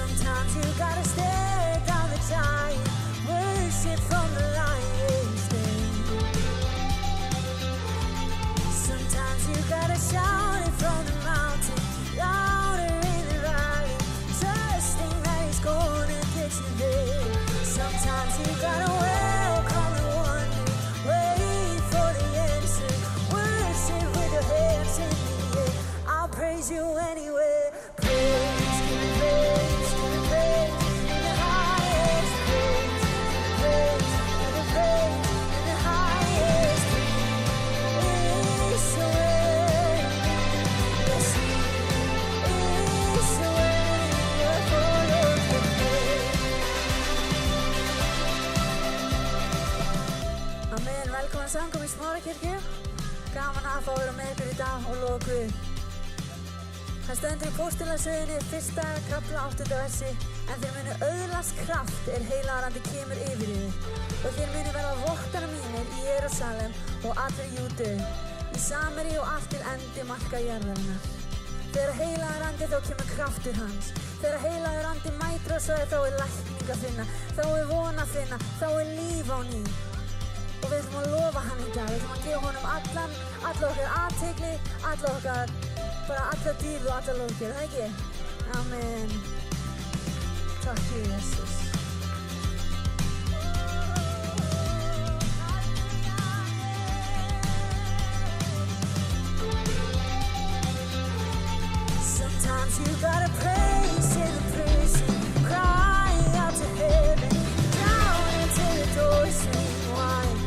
Sometimes you gotta stare down the giant, worship from the lion's den. Sometimes you gotta shout it from the mountain, louder in the valley, trusting that he's gonna get you there. Sometimes you gotta welcome the wonder, wait for the answer, worship with your hands in the air. I'll praise you anyway. Praise, give me praise, give me praise in the highest. Praise, give me praise in the highest. It's the way, yes, it's the way you're full of the praise. Amen, velkomin samkomin í Smárakirkju. Gaman að fá að vera með ykkur í dag og lofa Guð. Það stendur í Póstlagsögunni, 1. kafla 8. versi, en þér munu öðlast kraft heilagur andi kemur yfir yður, og þér munu verða vottarar mínir í Jerúsalem og allri Júdeu, í Samaríu og allt til endi marka jarðarinnar. Þegar heilagur andi þá kemur kraftur hans. Þegar heilagur andi mætir á svæðið þá lækning að finna, þá von að finna, þá líf á ný. Og við ætlum að lofa hann í dag, við ætlum að gefa honum alla okkar athygli, alla okkar bara alla dýrð og alla lóðgjörð, það ekki? Amen. Takk Jesus. Sometimes you gotta praise in the prison, cry out to heaven, down until the doors swing wide.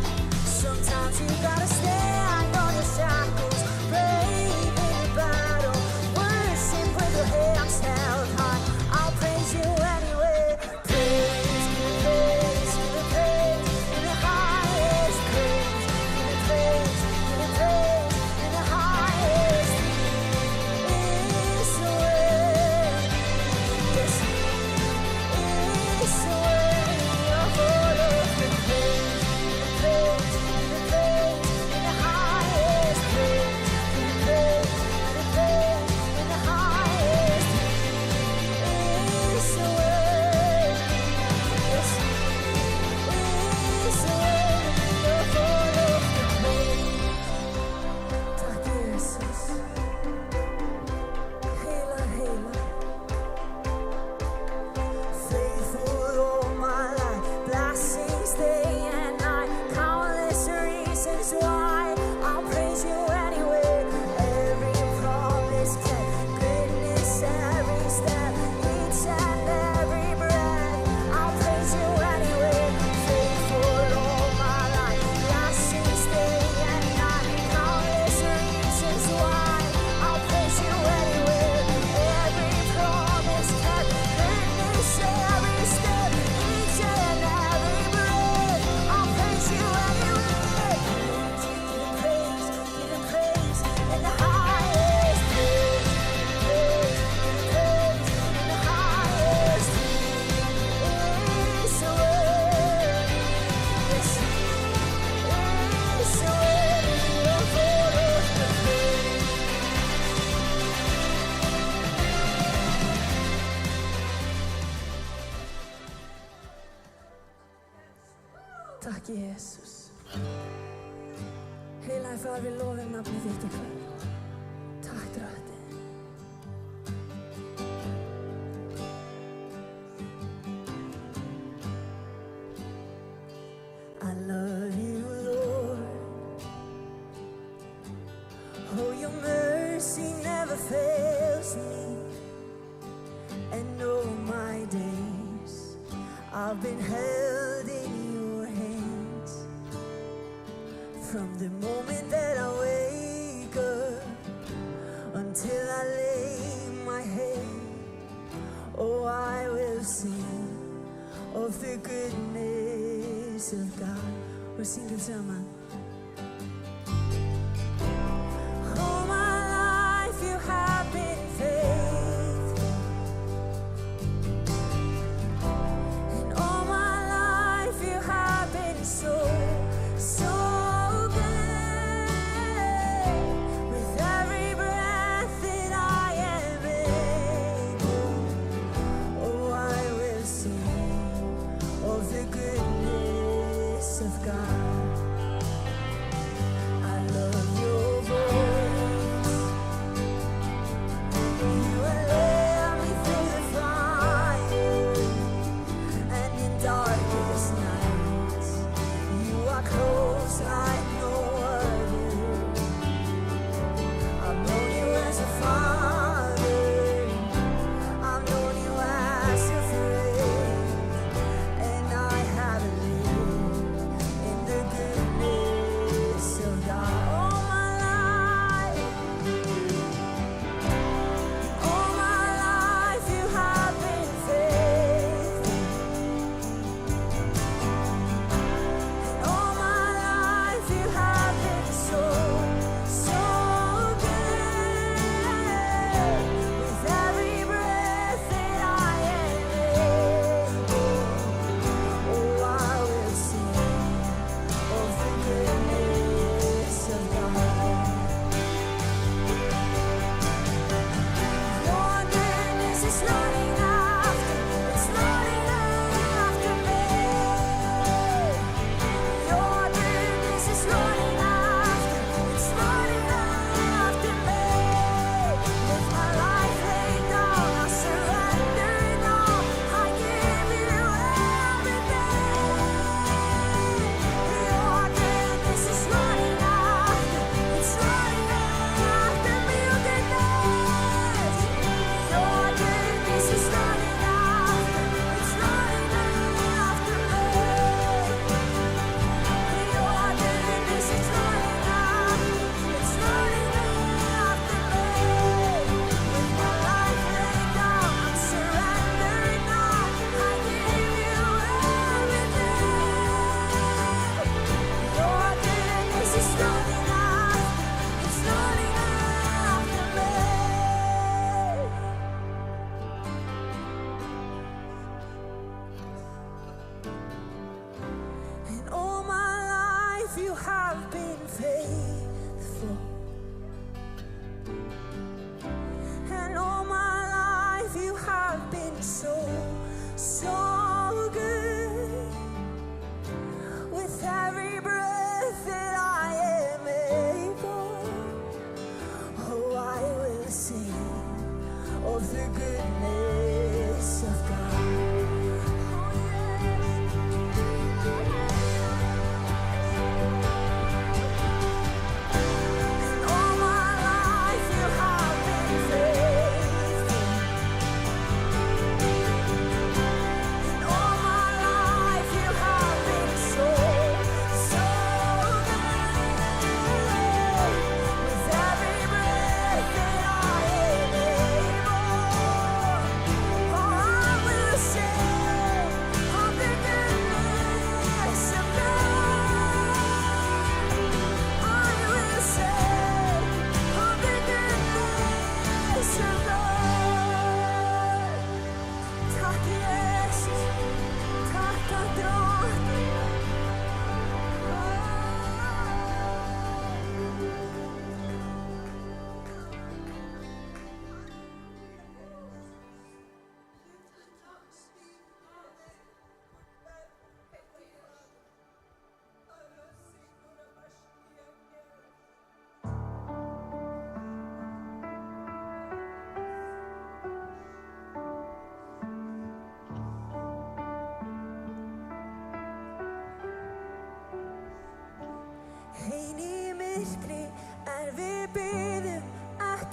Sometimes you gotta stand on your shackles, brave in the battle, worship with your hands held high. I'll praise you anyway. Praise, give me praise, give me praise in the highest. Praise, give me praise, give me praise in the highest. It's the way, yes, it's the way you're full of the praise. Praise, give me praise in the highest. Praise, give me praise, give me praise in the highest. It's the way, yes, it's the way you're full of the praise. Takk Jesus. Heilar, heilar. Faithful all my life, blessings day and night, countless reasons why I'll praise you anyway. Every promise kept, goodness every step, each and every breath, I'll praise you anyway. Faithful all my life, blessings day and night, countless reasons why I'll praise you anyway. Every promise kept, goodness every step, each and every breath, I'll praise you anyway. Praise, give him praise in the highest. Praise, praise, praise in the highest. It's the way, yes, it's the way you're full of the praise. Takk Jesus. Heilaði Faðir, við lofum nafnið þitt í kvöld. Takk Drottinn. I love you, Lord. Oh, your mercy never fails me. And all my days I've been held in your hands. From the moment that I wake up until I lay my head, oh, I will sing of the goodness of God. We're singing saman. All my life you have been faithful, and all my life you have been so good. With every breath that I am able, oh,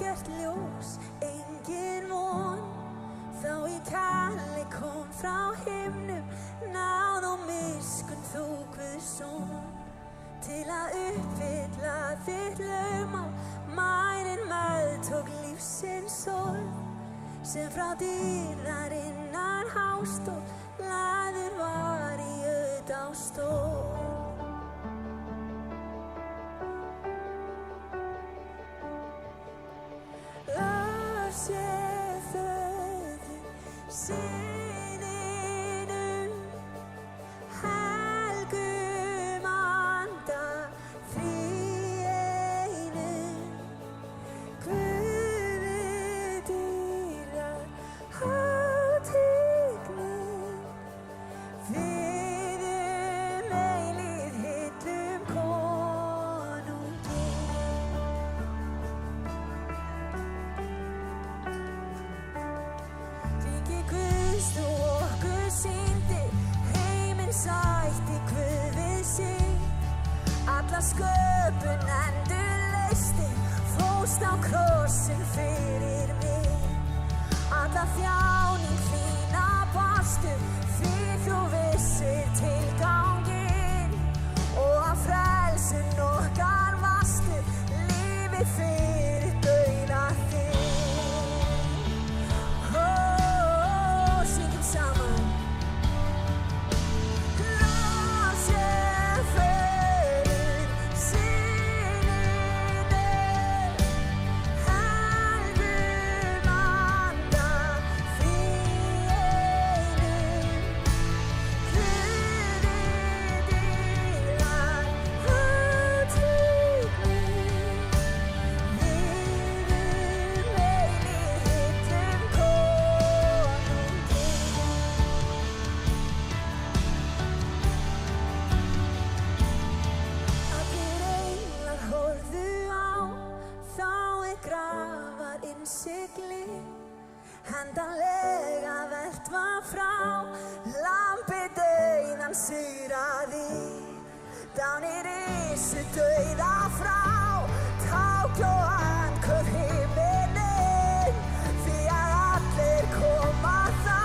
ekkert ljós, engin von. Þá í kærleik kom frá himnum, náð og miskunn þú Guðsson. Til að uppfylla þitt lögmál, mærin meðtók lífsins sorg, sem frá dýrarinnar hástóð, lagður var í öð á stól. Löf sé Föður, Syninum, helgum Anda, þríeinum, Guði dýrðar hátignin, við eilífð hillum konunginn. Ríki Guðs þú okkur sýndi, heiminn sætti Guð við sig. Alla sköpun endurleysti, fórst á krossinn fyrir mig. Alla þjáning þína barstu, því þú vissir tilganginn. Og að frelsun okkar varstu, lífið fyrir dauða þinn. Syngjum saman. Lof sé Föður, Syninum, helgum Anda, þríeinum, Guði dýrðar hátignin, við eilífð hillum konunginn. Allir englar horfðu á, þá grafar innsigli, hendanlega velt var frá, lambi dauðan sigraði. Dánir risu dauða frá, tákn og andköf himinn, því að allir koma þá,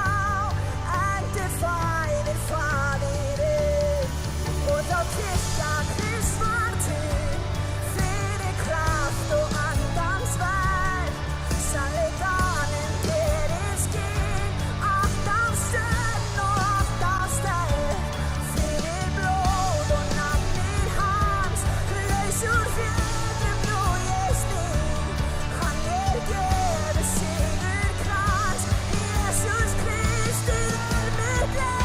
endurfæðir Faðirinn. Og þá kirkjan Krists var til, fyrir kraft og andans verk, sannleikanum gerir skinn, alltaf sönn og alltaf sterk, fyrir blóð og nafnið hans, laus úr fjötrum nú ég stíg, hann gefur sigurkrans, Jesús Kristur mitt leið.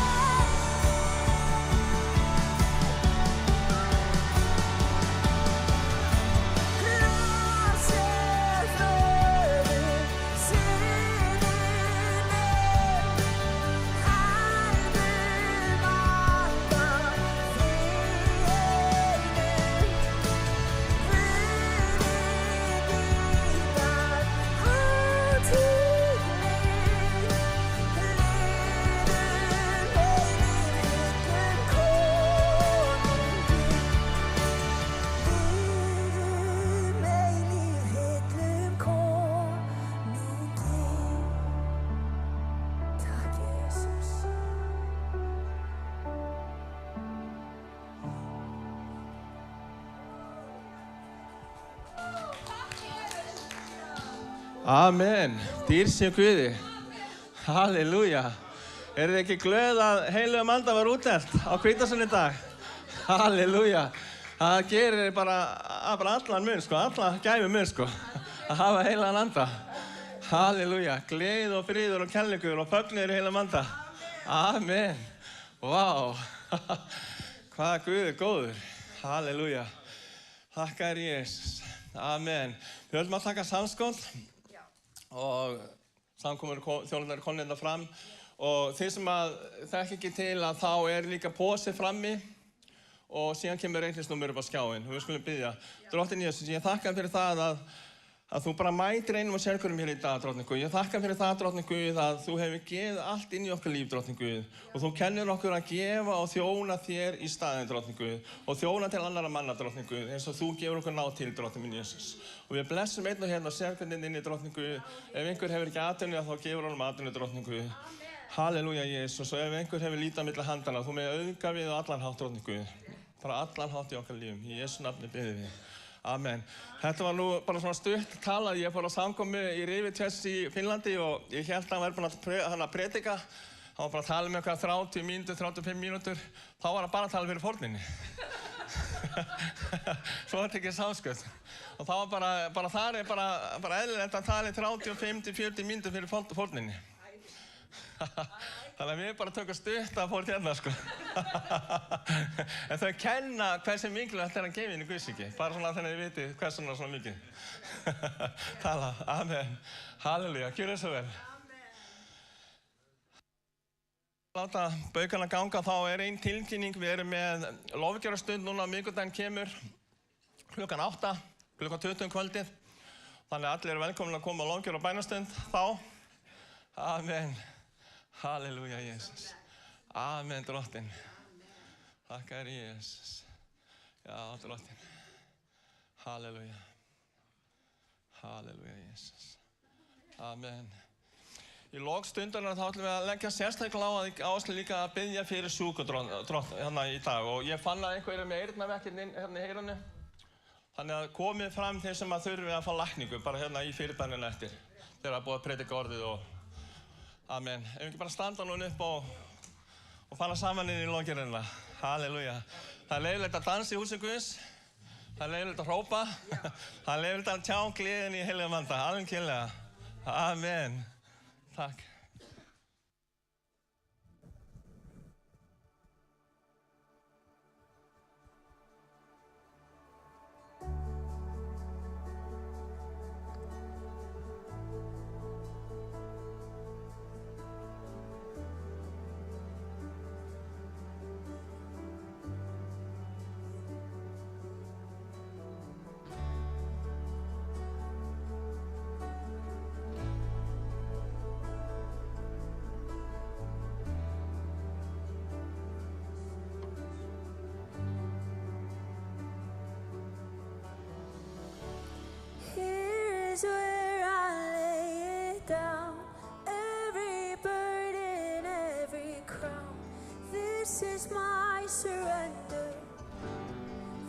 Lof sé Föður, Syninum, helgum Anda, þríeinum, Guði dýrðar hátignin, við eilífð hillum konunginn. Takk Jesús. Amen. Dýr sé Guði. Halleluja. Eru þið ekki glöð að heilögum anda var útdelt á hvítasunnu í dag? Halleluja. Það gerir bara allan mun, sko, alla gæfu mun, sko, að hafa heilagan anda. Halleluja. Gleði og friður og kærleikur og fögnuður í heilögum anda. Amen. Vá. Hvað Guð er góður. Halleluja. Þakka þér Jesús. Amen. Við höldum að taka samskóll og samkomur þjóðurnar eru komnir hérna fram og þeir sem að þekki ekki til að þá er líka posi frammi og síðan kemur reikningsnúmer upp á skjáinn og við skulum biðja. Drottinn Jesús, ég þakka þér fyrir það að þú bara mætir einum og sérhverjum hér í dag, drottni Guð. Ég þakka fyrir það, drottni Guð, að þú hefur gefið allt inn í okkar líf, drottni Guð. Og þú kennir okkur að gefa og þjóna þér í staðinn, drottni Guð. Og þjóna til annarra manna, drottni Guð, eins og þú gefur okkur náð til, drottni minn Jesús. Og við blessum einn og hérna og sérhverjum inni, drottni Guð. Ef einhver hefur ekki atvinnu, þá gefur honum atvinnu, drottni Guð. Halleluja, Jesús. Og ef einhver hefur lítið á milli handana, þú með auðga við á allan hátt, drottni Guð. Bara allan hátt í okkar lífum. Í Jesú nafni biðjum við. Amen. Þetta var nú bara svona stutt talað. Ég fór á samkomu í Rivitjess í Finnlandi og ég hélt að hann væri búinn að predika. Hann var bara að tala um eitthvað 30 mínútur, 35 mínútur. Þá var hann bara að tala fyrir fórninni. Svo var þetta ekki samsköld. Og þá var bara þar er bara eðlilegt að tala í 30, 50, 40 mínútur fyrir fórninni. Þannig að við bara tökum stutt að fór hérna, sko. En þau kenna hversu mikilvægt er að gefa inn í Guðsríki. Bara svona þannig að þið vitið hversu svona mikið. Tala. Amen. Halleluja. Gjörðu svo vel. Láta baukana ganga, þá er ein tilkynning. Við erum með lofgjörastund núna á miðvikudaginn kemur klukkan 8, klukkan 20 kvöldið. Þannig að allir eru velkomin að koma á lofgjör og bænastund þá. Amen. Halleluja, Jesus. Amen, drottinn. Þakka þér, Jesus. Já, drottinn. Halleluja. Halleluja, Jesus. Amen. Í lok stundarinnar þá ætlum við að leggja sérstaklega á að áherslu líka að biðja fyrir sjúku hérna í dag. Og ég fann að einhver með eyrnaverkinn hérna í heyranu. Þannig að komið fram þeir sem að þurfi að fá lækningu bara hérna í fyrirbæninu eftir. Þeir að búið að predika orðið og amen. Ef við ekki bara standa núna upp og fara saman inn í lofgjörðina. Halleluja. Það er leyfilegt að dansa í húsi Guðs. Það er leyfilegt að hrópa. Það er leyfilegt að tjá gleðin í heilugum anda. Alveg. Amen. Takk. Here's where I lay it down, every burden, every crown. This is my surrender.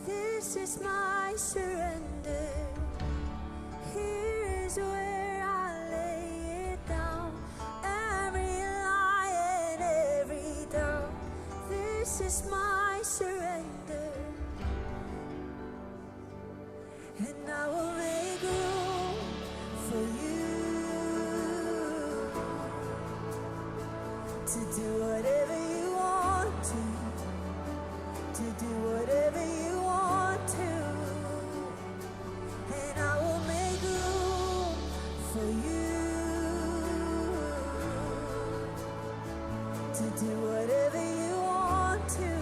This is my surrender. Here's where I lay it down, every lie and every doubt. This is my surrender. And I will make room for you to do whatever you want to do whatever you want to. And I will make room for you to do whatever you want to.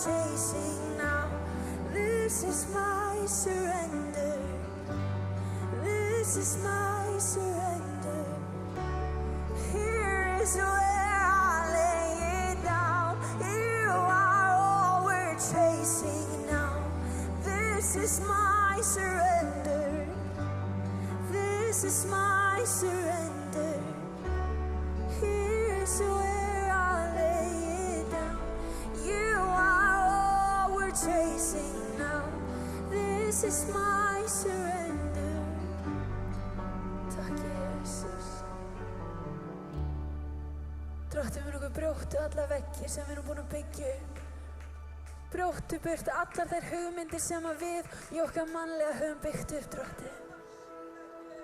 chasing now. This is my surrender. This is my surrender. Here is where I lay it down. You are all we're chasing now. This is my surrender. This is my surrender. Here's where I lay it down. You are all we're chasing now. This is my surrender. Takk Jesus. Drottin mun okkur brjóttu alla veggi sem við erum búin að byggja upp. Brjóttu burt allar þær hugmyndir sem að við í okkar mannlega höfum byggt upp, Drottin.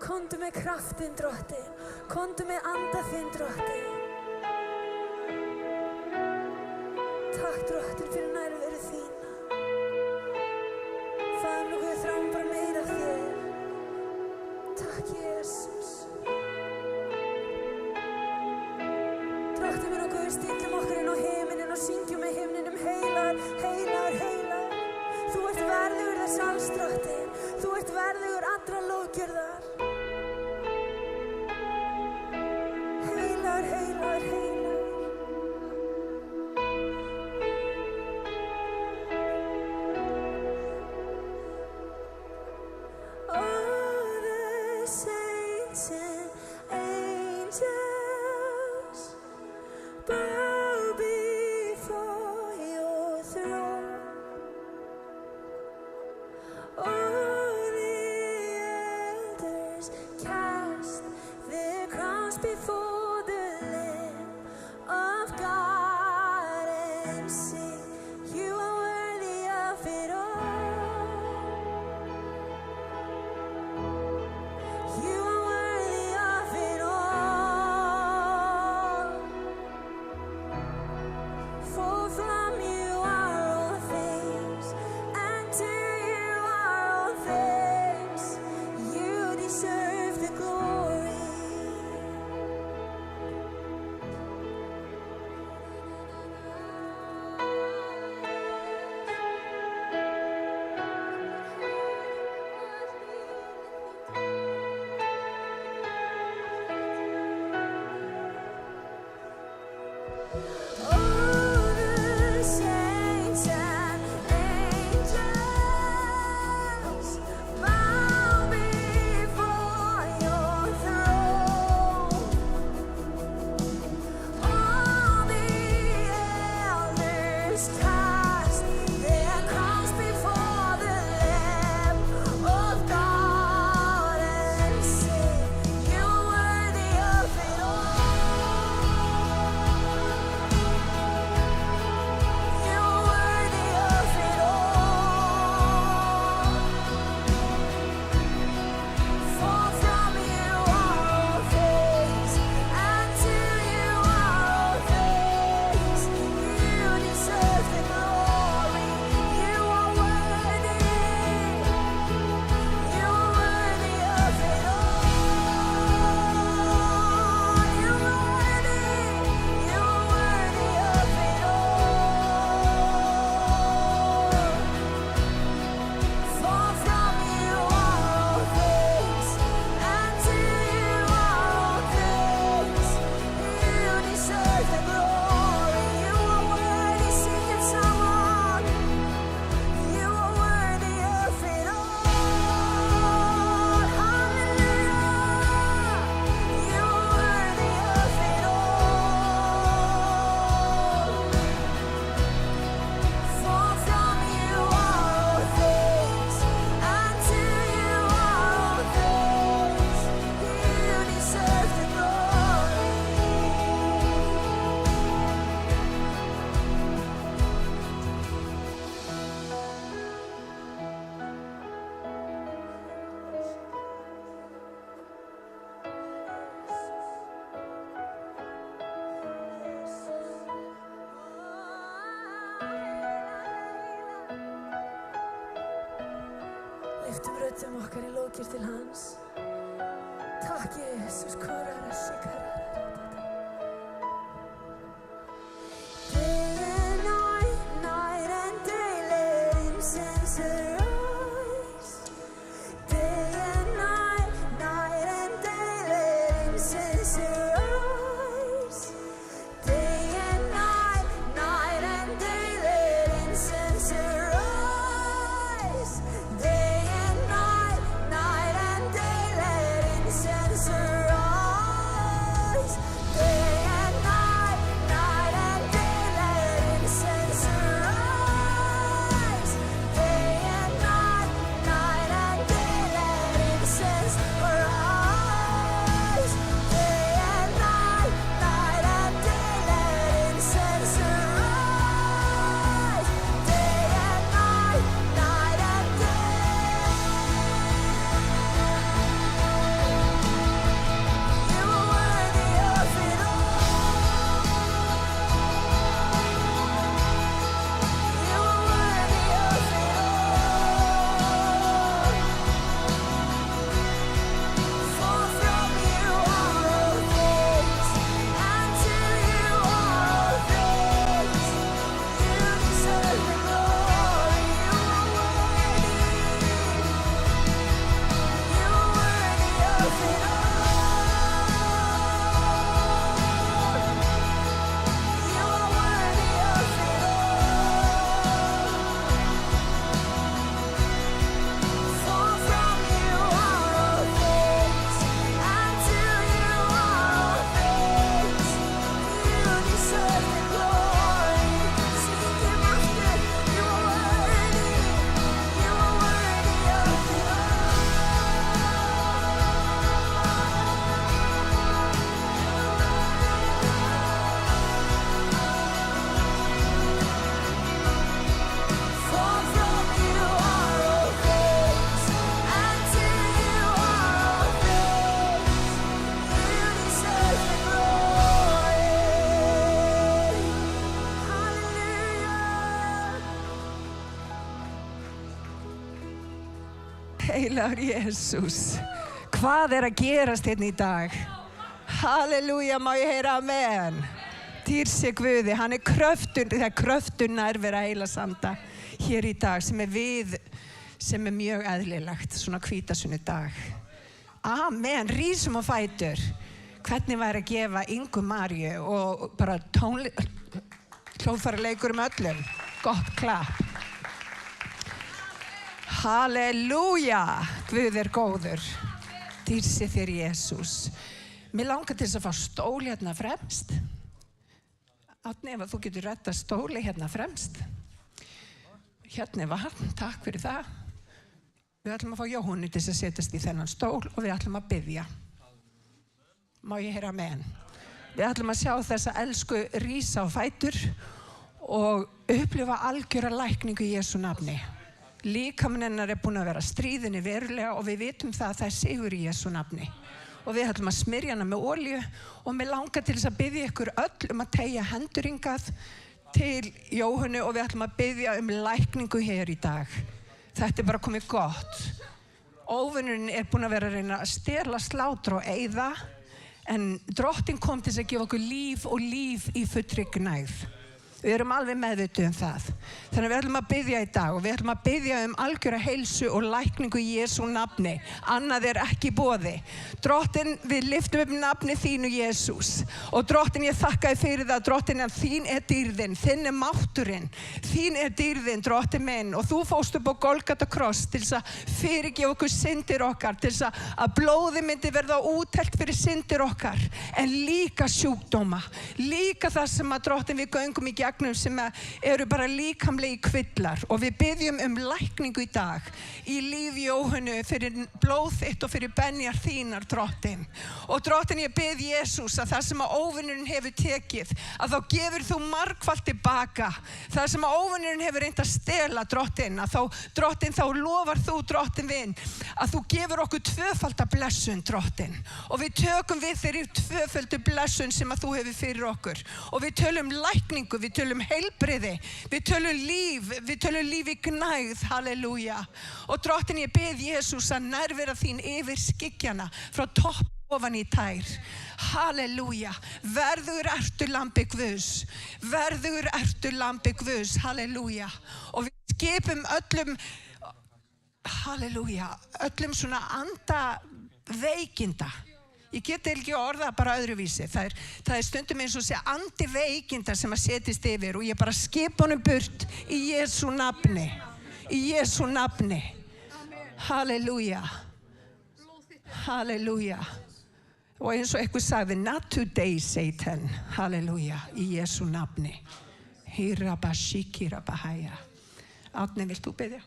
Komdu með kraftinn, Drottin. Komdu með anda þinn, Drottin. Takk, Drottin, fyrir nærveru þína. Faðir minn, við þráum bara meira af þér. Takk, Jesus. Drottin minn og Guð, stillum okkur inn á himininn og syngjum með himninum heilagur, heilagur, heilagur. Þú ert verðugur þess alls, Drottin. Þú ert verðugur allra lóðgjörðar. Heilagur, heilagur, heilagur. All the saints and angels bow before your throne. All the elders cast their crowns before the Lamb of God and sing, you are worthy of it all. You are worthy of it all. For from you are all things, and to you are all things. You deserve the glory. All the saints and angels bow before your throne. All the elders cast their crowns before the Lamb of God and sing, you're worthy of it all. You're worthy of it all. For from you are all things, and to you are all things. You deserve the glory. You are worthy. You are worthy of it all. You're worthy. You're worthy of it all. For from you are all things, and to you are all things. You deserve the glory. You are worthy, sing it someone. You are worthy of it all. Hallelujah. You are worthy of it all. For from you are all things, and to you are all things. You deserve the glory. Lyftum röddum okkar í lóðgjörð til hans. Takk Jesus, korarassi, kararararara. Day and night, night and Heilagur Jesús, hvað að gerast hérna í dag? Halleluja, má ég heyra amen? Dýr sé Guði, hann kröftun, það kröftun nærvera heilasanda hér í dag sem sem mjög eðlilegt, svona hvítasunnudag. Amen, rísum á fætur. Hvernig væri að gefa Ingu Maríu og bara hljóðfæraleikur öllum? Gott klapp. Halleluja, Guð góður. Dýr sé þér Jesús. Mér langar til þess að fá stól hérna fremst. Árni, ef þú getur redda stóli hérna fremst. Hérna vatn, takk fyrir það. Við ætlum að fá Jóhannu til þess að setjast í þennan stól og við ætlum að biðja. Má ég heyra amen? Við ætlum að sjá þessa elsku rísa á fætur og upplifa algjöra lækningu í Jesú nafni. Líkaminn hennar búin að vera stríðinni verulega og við vitum það að sigur í Jesú nafni. Og við ætlum að smyrja hana með olíu og mig langar til þess að biðja ykkur öll að teygja hendur hingað til Jóhannu og við ætlum að biðja lækningu hér í dag. Þetta bara komið gott. Óvinurinn búin að vera að reyna að stela, slátra og eyða, en Drottinn kom til þess að gefa okkur líf og líf í fullri gnægð. Við erum alveg meðvituð það. Þannig við ætlum að biðja í dag og við ætlum að biðja algjöra heilsu og lækningu í Jesú nafni. Annað ekki í boði. Drottinn, við lyftum upp nafni þínu Jesús. Og Drottinn, ég þakka þér fyrir það, Drottinn, að þín dýrðin, þinn mátturinn, þín dýrðin, Drottinn minn. Og þú fórst upp á Golgata kross til þess að fyrirgefa okkur syndir okkar, til þess að blóði myndi verða úttelt fyrir syndir okkar, en líka sjúkdóma, líka það sem að Drottinn við göngum í sem eru bara líkamlegi kvillar og við biðjum lækningu í dag í líf Jóhannu fyrir blóð þitt og fyrir benjar þínar, Drottinn. Og Drottinn, ég bið Jesús að það sem að óvinurinn hefur tekið, að þá gefur þú margfalt tilbaka. Það sem að óvinurinn hefur reynt að stela, Drottinn, að Drottinn, þá lofar þú, Drottinn minn, að þú gefur okkur tvöfalda blessun, Drottinn. Og við tökum við þeirri tvöfaldu blessun sem að þú hefur fyrir okkur. Og við tölum lækningu, við tölum heilbrigði, við tölum líf í gnægð, halleluja. Og Drottinn, ég bið Jesús að nærvera þín yfir skyggjana frá topp ofan í tær. Halleluja. Verður ertu lambi Guðs. Verður ertu lambi Guðs, halleluja. Og við skipum öllum, halleluja, öllum svona anda veikinda. Ég get ekki orða bara öðruvísi. Það stundum eins og segja andi veikinda sem að setjast yfir og ég bara skipa honum burt í Jesú nafni. Í Jesú nafni. Halleluja. Halleluja. Og eins og eitthvað sagði, not today, Satan. Halleluja. Í Jesú nafni. Hirabashikirabahaya. Árni, vilt þú biðja?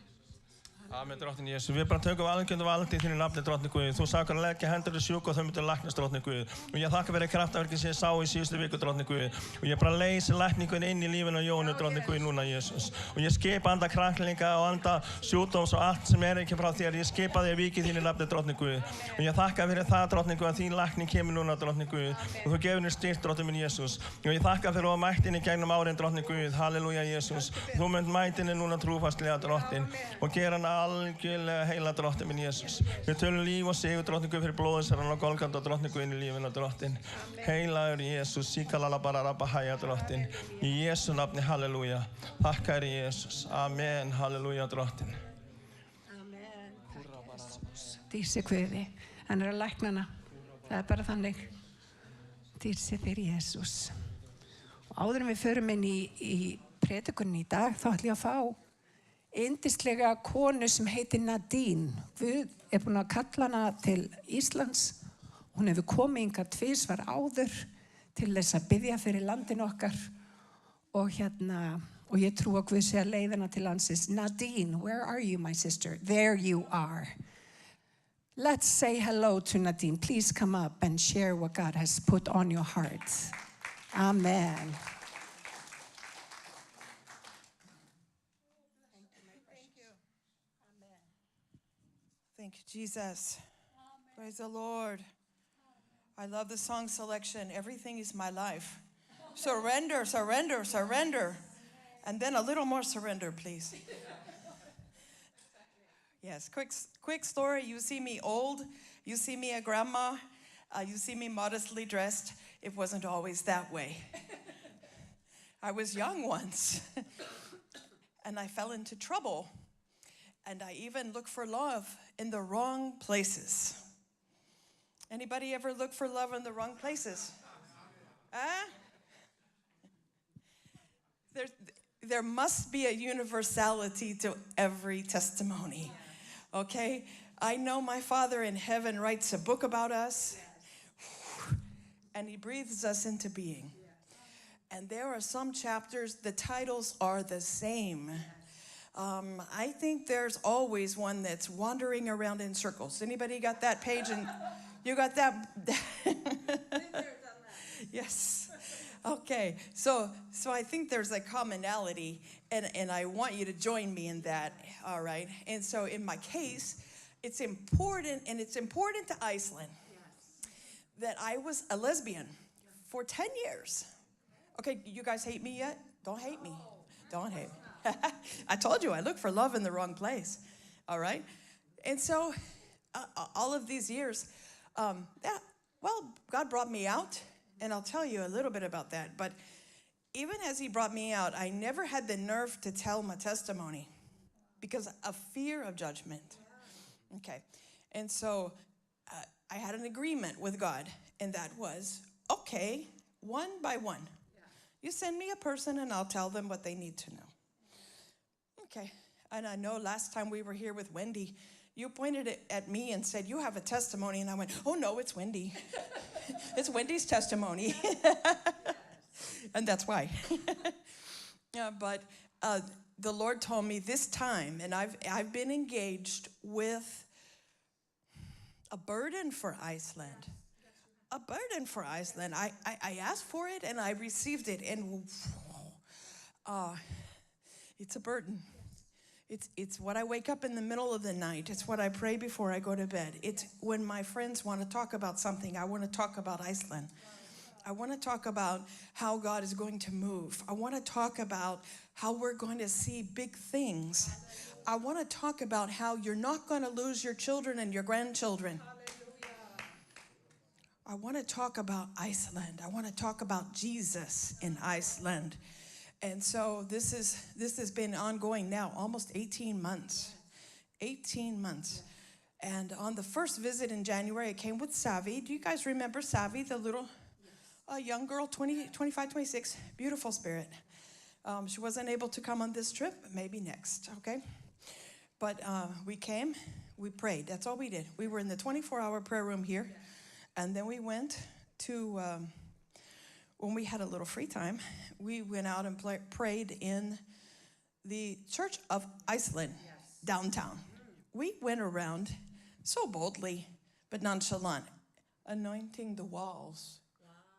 Amen, Drottinn Jesús. Við bara tökum algjörðu vald í þínu nafni, Drottinn Guð. Þú sagði að leggja hendur til sjúka og þau myndu læknast, Drottinn Guð. Og ég þakka fyrir kraftaverkin sem ég sá í síðustu viku, Drottinn Guð. Og ég bara leysi lækningun inn í lífinu á Jónu, Drottinn Guð, núna, Jesús. Og ég skipa anda kranklinga og anda sjúkdóms og allt sem ekki frá þér. Ég skipa þig að víki þínu nafni, Drottinn Guð. Og ég þakka fyrir það, Drottinn Guð, að þín lækning kemur núna, Drottinn Guð. Og þú gefur henni styrk, Drottinn minn Jesús. Og ég þakka fyrir að mættinni gegnum árin, Drottinn Guð. Halleluja, Jesús. Þú munt mættinni núna trúfastlega, Drottinn. Og gera hana algjörlega heila, Drottinn minn Jesús. Við tölum líf og sigur, Drottinn Guð, fyrir blóðisverðan og Golgata, Drottinn Guð, inn í lífinu, Drottinn. Heilagur Jesús, síkalala bararabahaya, Drottinn. Í Jesú nafni, halleluja. Þakka þér, Jesús. Amen, halleluja, Drottinn. Amen. Takk, Jesús. Dísi Guði. Hann að lækna hana. Það bara þannig. Dýr sé þér Jesús. Og áður en við förum inn í predikunin í dag, þá ætlum ég að fá yndislega konu sem heitir Nadine. Guð búinn að kalla hana til Íslands. Hún hefur komið hingað tvisvar áður til þess að biðja fyrir landin okkar. Og ég trú að Guð sé að leiðina til landsins. Nadine, where are you, my sister? There you are. Let's say hello to Nadine. Please come up and share what God has put on your heart. Amen. Thank you, Jesus. Praise the Lord. I love the song selection. Everything is my life. Surrender, surrender, surrender. And then a little more surrender, please. Yes, quick story. You see me old. You see me a grandma. You see me modestly dressed. It wasn't always that way. I was young once. And I fell into trouble. And I even looked for love in the wrong places. Anybody ever look for love in the wrong places? There must be a universality to every testimony, okay? I know my Father in heaven writes a book about us, and he breathes us into being. And there are some chapters, the titles are the same. I think there's always one that's wandering around in circles. Anybody got that page? And you got that? Yes. Okay. So I think there's a commonality, and I want you to join me in that. All right. And so in my case, it's important, and it's important to Iceland, that I was a lesbian for 10 years. Okay, you guys hate me yet? Don't hate me. Don't hate me. I told you I look for love in the wrong place. All right? And so all of these years, God brought me out, and I'll tell you a little bit about that. But even as he brought me out, I never had the nerve to tell my testimony because of fear of judgment. Okay. And so I had an agreement with God, and that was, okay, one by one. You send me a person, and I'll tell them what they need to know. Okay. And I know last time we were here with Wendy, you pointed it at me and said, you have a testimony. And I went, oh, no, it's Wendy. It's Wendy's testimony. And that's why. But the Lord told me this time, and I've been engaged with a burden for Iceland. A burden for Iceland. I asked for it, and I received it. And it's a burden. It's what I wake up in the middle of the night. It's what I pray before I go to bed. It's when my friends want to talk about something, I want to talk about Iceland. I want to talk about how God is going to move. I want to talk about how we're going to see big things. I want to talk about how you're not going to lose your children and your grandchildren. I want to talk about Iceland. I want to talk about Jesus in Iceland. And so this has been ongoing now, almost 18 months. 18 months. And on the first visit in January, I came with Savi. Do you guys remember Savi, the little young girl, 25, 26, beautiful spirit. She wasn't able to come on this trip, maybe next, okay? But we came, we prayed. That's all we did. We were in the 24-hour prayer room here. And then we went to... when we had a little free time, we went out and prayed in the Church of Iceland, downtown. We went around so boldly, but nonchalant, anointing the walls.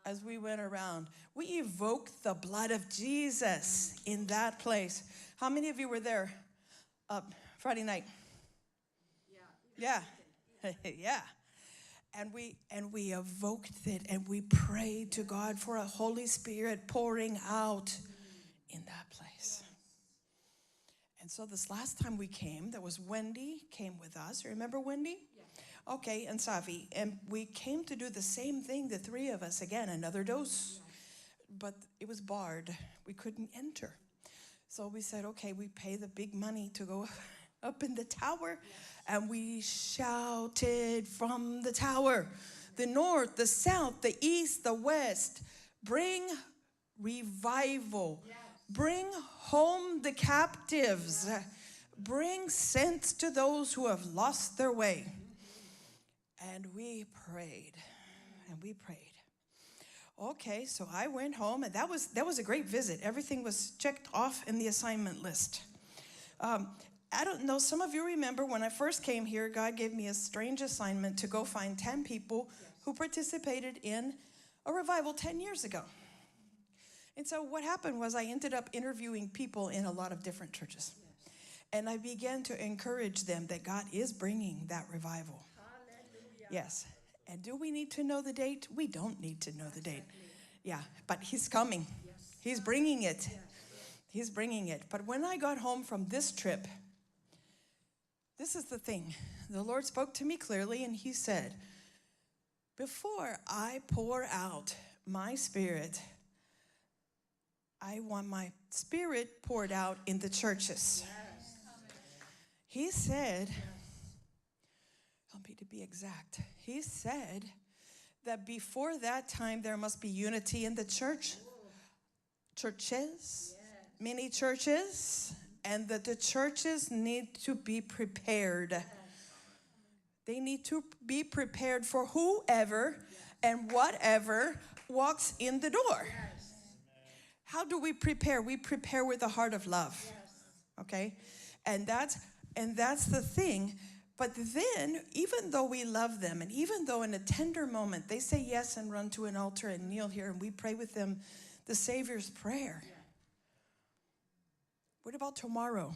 As we went around, we evoked the blood of Jesus in that place. How many of you were there Friday night? Yeah. Yeah. And we evoked it, and we prayed to God for a Holy Spirit pouring out in that place. And so this last time we came, there was Wendy came with us. Remember Wendy? Yeah. Okay, and Savi. And we came to do the same thing, the three of us, again, another dose. But it was barred. We couldn't enter. So we said, okay, we pay the big money to go up in the tower And we shouted from the tower, the north, the south, the east, the west, bring revival. Bring home the captives. Bring sense to those who have lost their way. And we prayed. And we prayed. Okay, so I went home, and that was a great visit. Everything was checked off in the assignment list. I don't know, some of you remember when I first came here, God gave me a strange assignment to go find 10 people who participated in a revival 10 years ago. And so what happened was I ended up interviewing people in a lot of different churches. And I began to encourage them that God is bringing that revival. Hallelujah. Yes. And do we need to know the date? We don't need to know the date. Yeah, but he's coming. He's bringing it. He's bringing it. But when I got home from this trip, this is the thing. The Lord spoke to me clearly, and he said, before I pour out my spirit, I want my spirit poured out in the churches. He said, help me to be exact. He said that before that time, there must be unity in the church, churches, many churches, and that the churches need to be prepared. They need to be prepared for whoever and whatever walks in the door. How do we prepare? We prepare with a heart of love. Okay? And that's the thing. But then, even though we love them, and even though in a tender moment they say yes and run to an altar and kneel here and we pray with them the Savior's prayer. What about tomorrow?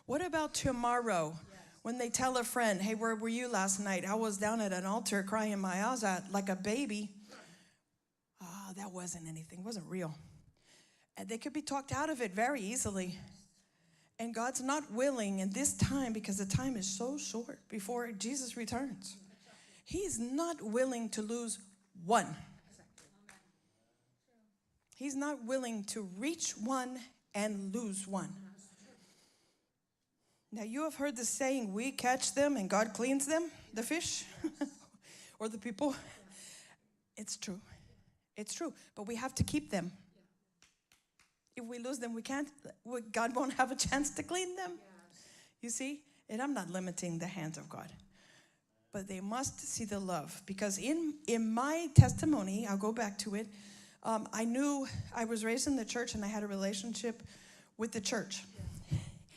What about tomorrow when they tell a friend, hey, where were you last night? I was down at an altar crying my eyes out like a baby. That wasn't anything, wasn't real. And they could be talked out of it very easily. And God's not willing in this time, because the time is so short before Jesus returns. He's not willing to lose one. He's not willing to reach one and lose one. Now, you have heard the saying, we catch them and God cleans them, the fish or the people. It's true. It's true. But we have to keep them. If we lose them, God won't have a chance to clean them. You see? And I'm not limiting the hands of God. But they must see the love. Because in my testimony, I'll go back to it, I knew I was raised in the church and I had a relationship with the church.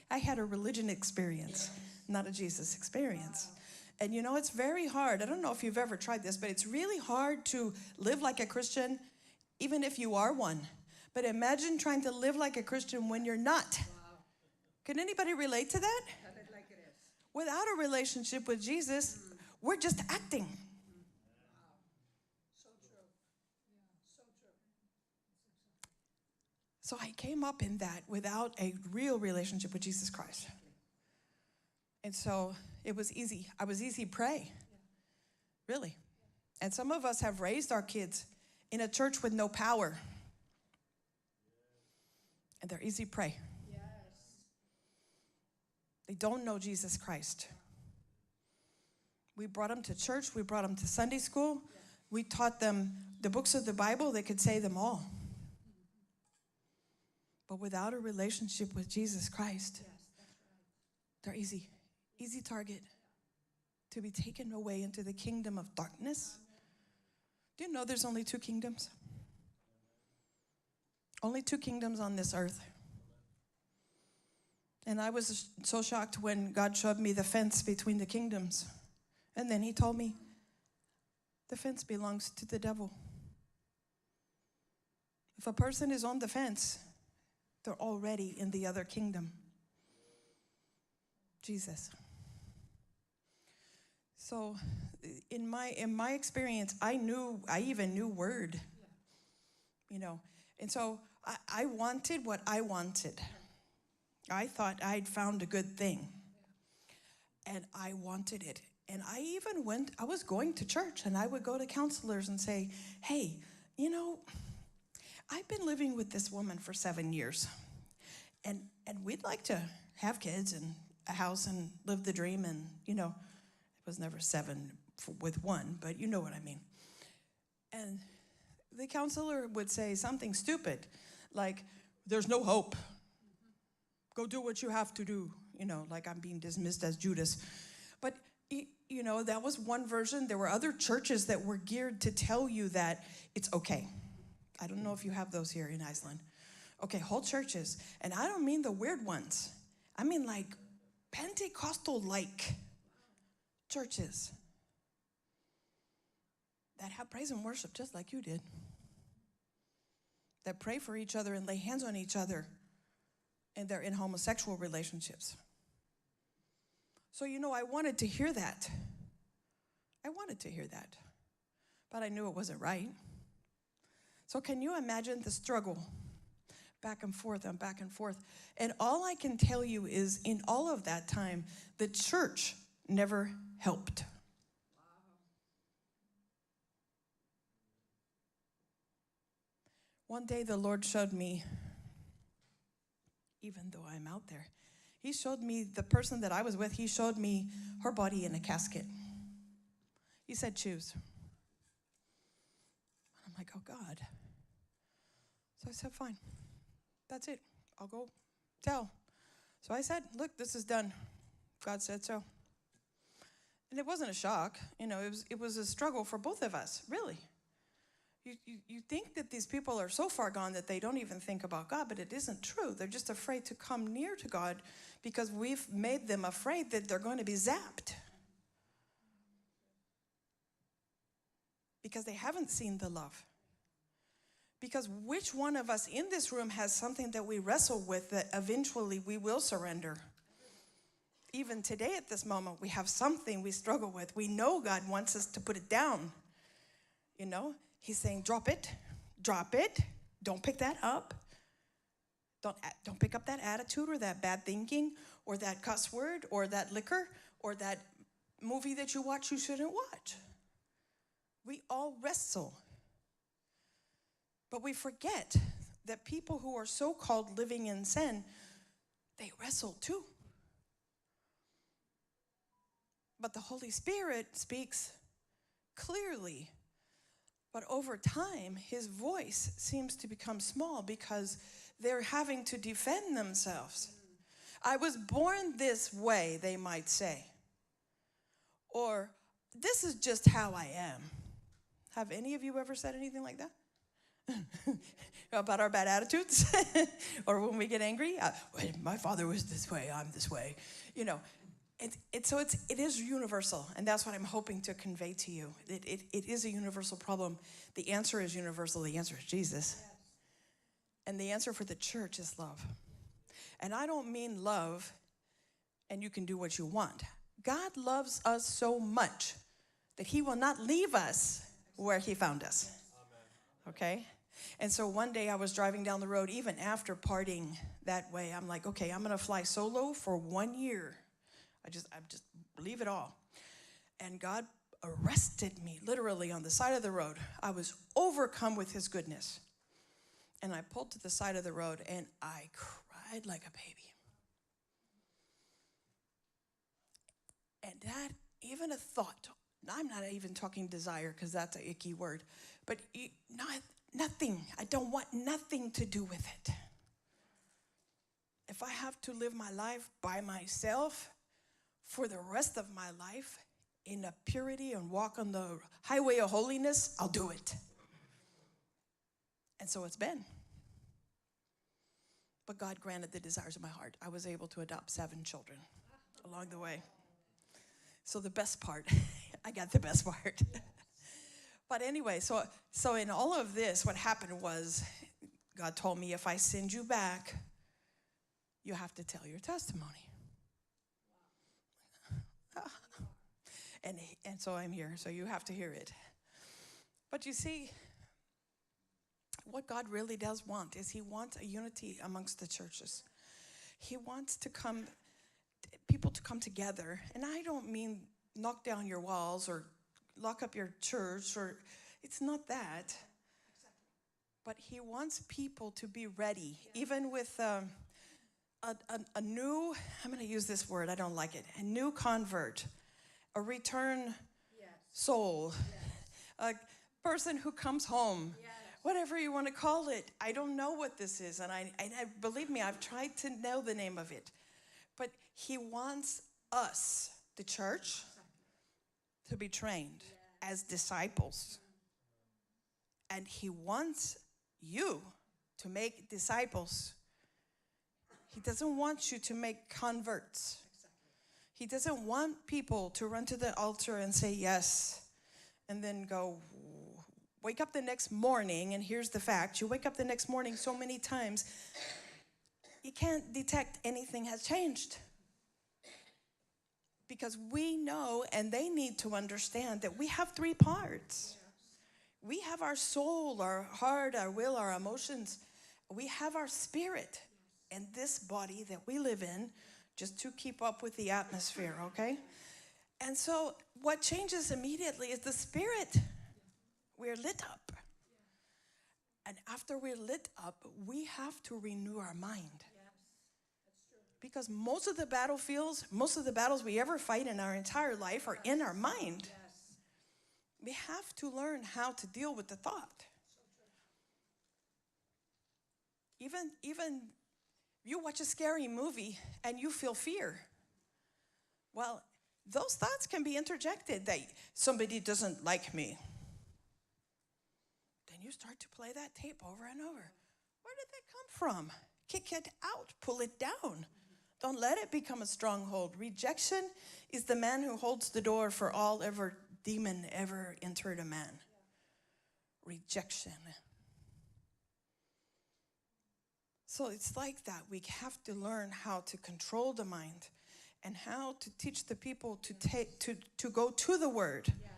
I had a religion experience, not a Jesus experience. And you know, it's very hard. I don't know if you've ever tried this, but it's really hard to live like a Christian, even if you are one. But imagine trying to live like a Christian when you're not. Can anybody relate to that? Without a relationship with Jesus, we're just acting. So I came up in that without a real relationship with Jesus Christ. And so it was easy. I was easy to pray. Really. And some of us have raised our kids in a church with no power. And they're easy to pray. They don't know Jesus Christ. We brought them to church. We brought them to Sunday school. We taught them the books of the Bible. They could say them all. But without a relationship with Jesus Christ, they're easy target to be taken away into the kingdom of darkness. Do you know there's only 2 kingdoms? Only 2 kingdoms on this earth. And I was so shocked when God showed me the fence between the kingdoms. And then he told me, the fence belongs to the devil. If a person is on the fence, they're already in the other kingdom. Jesus. So in my experience, I even knew word. You know. And so I wanted what I wanted. I thought I'd found a good thing. And I wanted it. And I was going to church, and I would go to counselors and say, hey, you know, I've been living with this woman for 7 years. And we'd like to have kids, and a house and live the dream. And, it was never 7 with 1, but you know what I mean. And the counselor would say something stupid, like, there's no hope. Go do what you have to do, like I'm being dismissed as Judas. But, that was one version. There were other churches that were geared to tell you that it's okay. I don't know if you have those here in Iceland. Okay, whole churches. And I don't mean the weird ones. I mean like Pentecostal-like churches that have praise and worship just like you did. That pray for each other and lay hands on each other, and they're in homosexual relationships. So, I wanted to hear that. But I knew it wasn't right. So can you imagine the struggle? Back and forth and back and forth. And all I can tell you is in all of that time, the church never helped. One day the Lord showed me, even though I'm out there, he showed me the person that I was with, he showed me her body in a casket. He said, choose. I'm like, oh God. So I said, fine. That's it. I'll go tell. So I said, look, this is done. God said so. And it wasn't a shock. It was a struggle for both of us, really. You think that these people are so far gone that they don't even think about God, but it isn't true. They're just afraid to come near to God because we've made them afraid that they're going to be zapped. Because they haven't seen the love. Because which one of us in this room has something that we wrestle with that eventually we will surrender? Even today at this moment, we have something we struggle with. We know God wants us to put it down. He's saying, drop it, don't pick that up. Don't pick up that attitude or that bad thinking or that cuss word or that liquor or that movie that you watch you shouldn't watch. We all wrestle. But we forget that people who are so-called living in sin, they wrestle too. But the Holy Spirit speaks clearly. But over time, his voice seems to become small because they're having to defend themselves. I was born this way, they might say. Or, this is just how I am. Have any of you ever said anything like that? About our bad attitudes? Or when we get angry? My father was this way, I'm this way. So it is universal, and that's what I'm hoping to convey to you. It is a universal problem. The answer is universal. The answer is Jesus. And the answer for the church is love. And I don't mean love and you can do what you want. God loves us so much that he will not leave us where he found us. Okay? And so one day I was driving down the road, even after partying that way, I'm like, okay, I'm going to fly solo for 1 year. I just leave it all. And God arrested me literally on the side of the road. I was overcome with his goodness. And I pulled to the side of the road and I cried like a baby. And that, even a thought, I'm not even talking desire because that's an icky word, but nothing. I don't want nothing to do with it. If I have to live my life by myself for the rest of my life in a purity and walk on the highway of holiness, I'll do it. And so it's been. But God granted the desires of my heart. I was able to adopt 7 children along the way. So the best part, I got the best part. But anyway, so in all of this, what happened was God told me, if I send you back, you have to tell your testimony. And so I'm here, so you have to hear it. But you see, what God really does want is he wants a unity amongst the churches. He wants people to come together. And I don't mean knock down your walls or lock up your church, or it's not that. But he wants people to be ready, even with a a new, I'm going to use this word, I don't like it, a new convert, a return soul, a person who comes home, whatever you want to call it. I don't know what this is, and I believe me, I've tried to know the name of it. But he wants us, the church, to be trained as disciples. And he wants you to make disciples. He doesn't want you to make converts. He doesn't want people to run to the altar and say yes, and then go, wake up the next morning, and here's the fact. You wake up the next morning so many times, you can't detect anything has changed. Because we know, and they need to understand, that we have three parts. We have our soul, our heart, our will, our emotions. We have our spirit and this body that we live in just to keep up with the atmosphere, okay? And so what changes immediately is the spirit. We're lit up. And after we're lit up, we have to renew our mind. Because most of the battlefields, most of the battles we ever fight in our entire life are in our mind. We have to learn how to deal with the thought. Even you watch a scary movie and you feel fear. Well, those thoughts can be interjected that somebody doesn't like me. Then you start to play that tape over and over. Where did that come from? Kick it out, pull it down. Don't let it become a stronghold. Rejection is the man who holds the door for all ever demon ever entered a man. Rejection. So it's like that. We have to learn how to control the mind and how to teach the people to go to the word. Yes.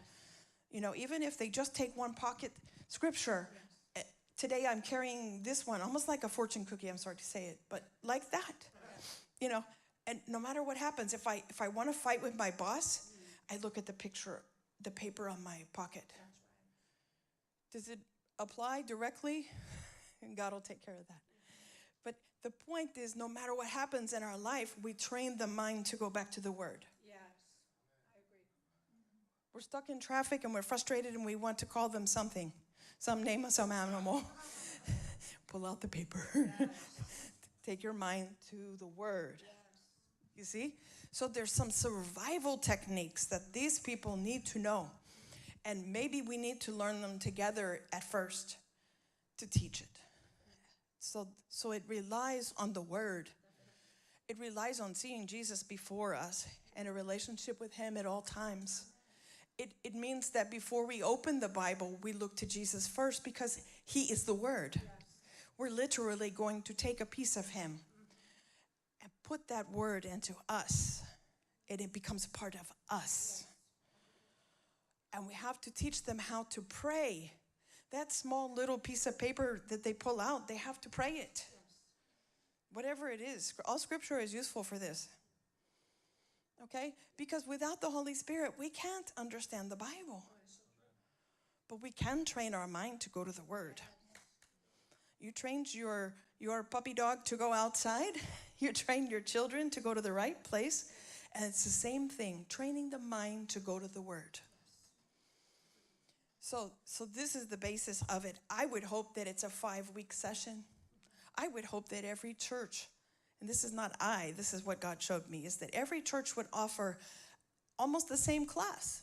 You know, even if they just take one pocket scripture. Yes. Today I'm carrying this one, almost like a fortune cookie, I'm sorry to say it, but like that. You know, and no matter what happens, if I want to fight with my boss, I look at the paper on my pocket. Does it apply directly? And God will take care of that. But the point is, no matter what happens in our life, we train the mind to go back to the word. Yes, I agree. We're stuck in traffic and we're frustrated and we want to call them something. Some name of some animal. Pull out the paper. Yes. Take your mind to the word. Yes. You see? So there's some survival techniques that these people need to know. And maybe we need to learn them together at first to teach it. So it relies on the word. It relies on seeing Jesus before us and a relationship with him at all times. It means that before we open the Bible, we look to Jesus first because he is the word. Yes. We're literally going to take a piece of him and put that word into us, and it becomes a part of us. And we have to teach them how to pray. That small little piece of paper that they pull out, they have to pray it. Whatever it is, all scripture is useful for this. Okay? Because without the Holy Spirit, we can't understand the Bible. But we can train our mind to go to the word. You trained your puppy dog to go outside. You trained your children to go to the right place. And it's the same thing, training the mind to go to the word. So this is the basis of it. I would hope that it's a 5-week session. I would hope that every church, and this is not this is what God showed me, is that every church would offer almost the same class.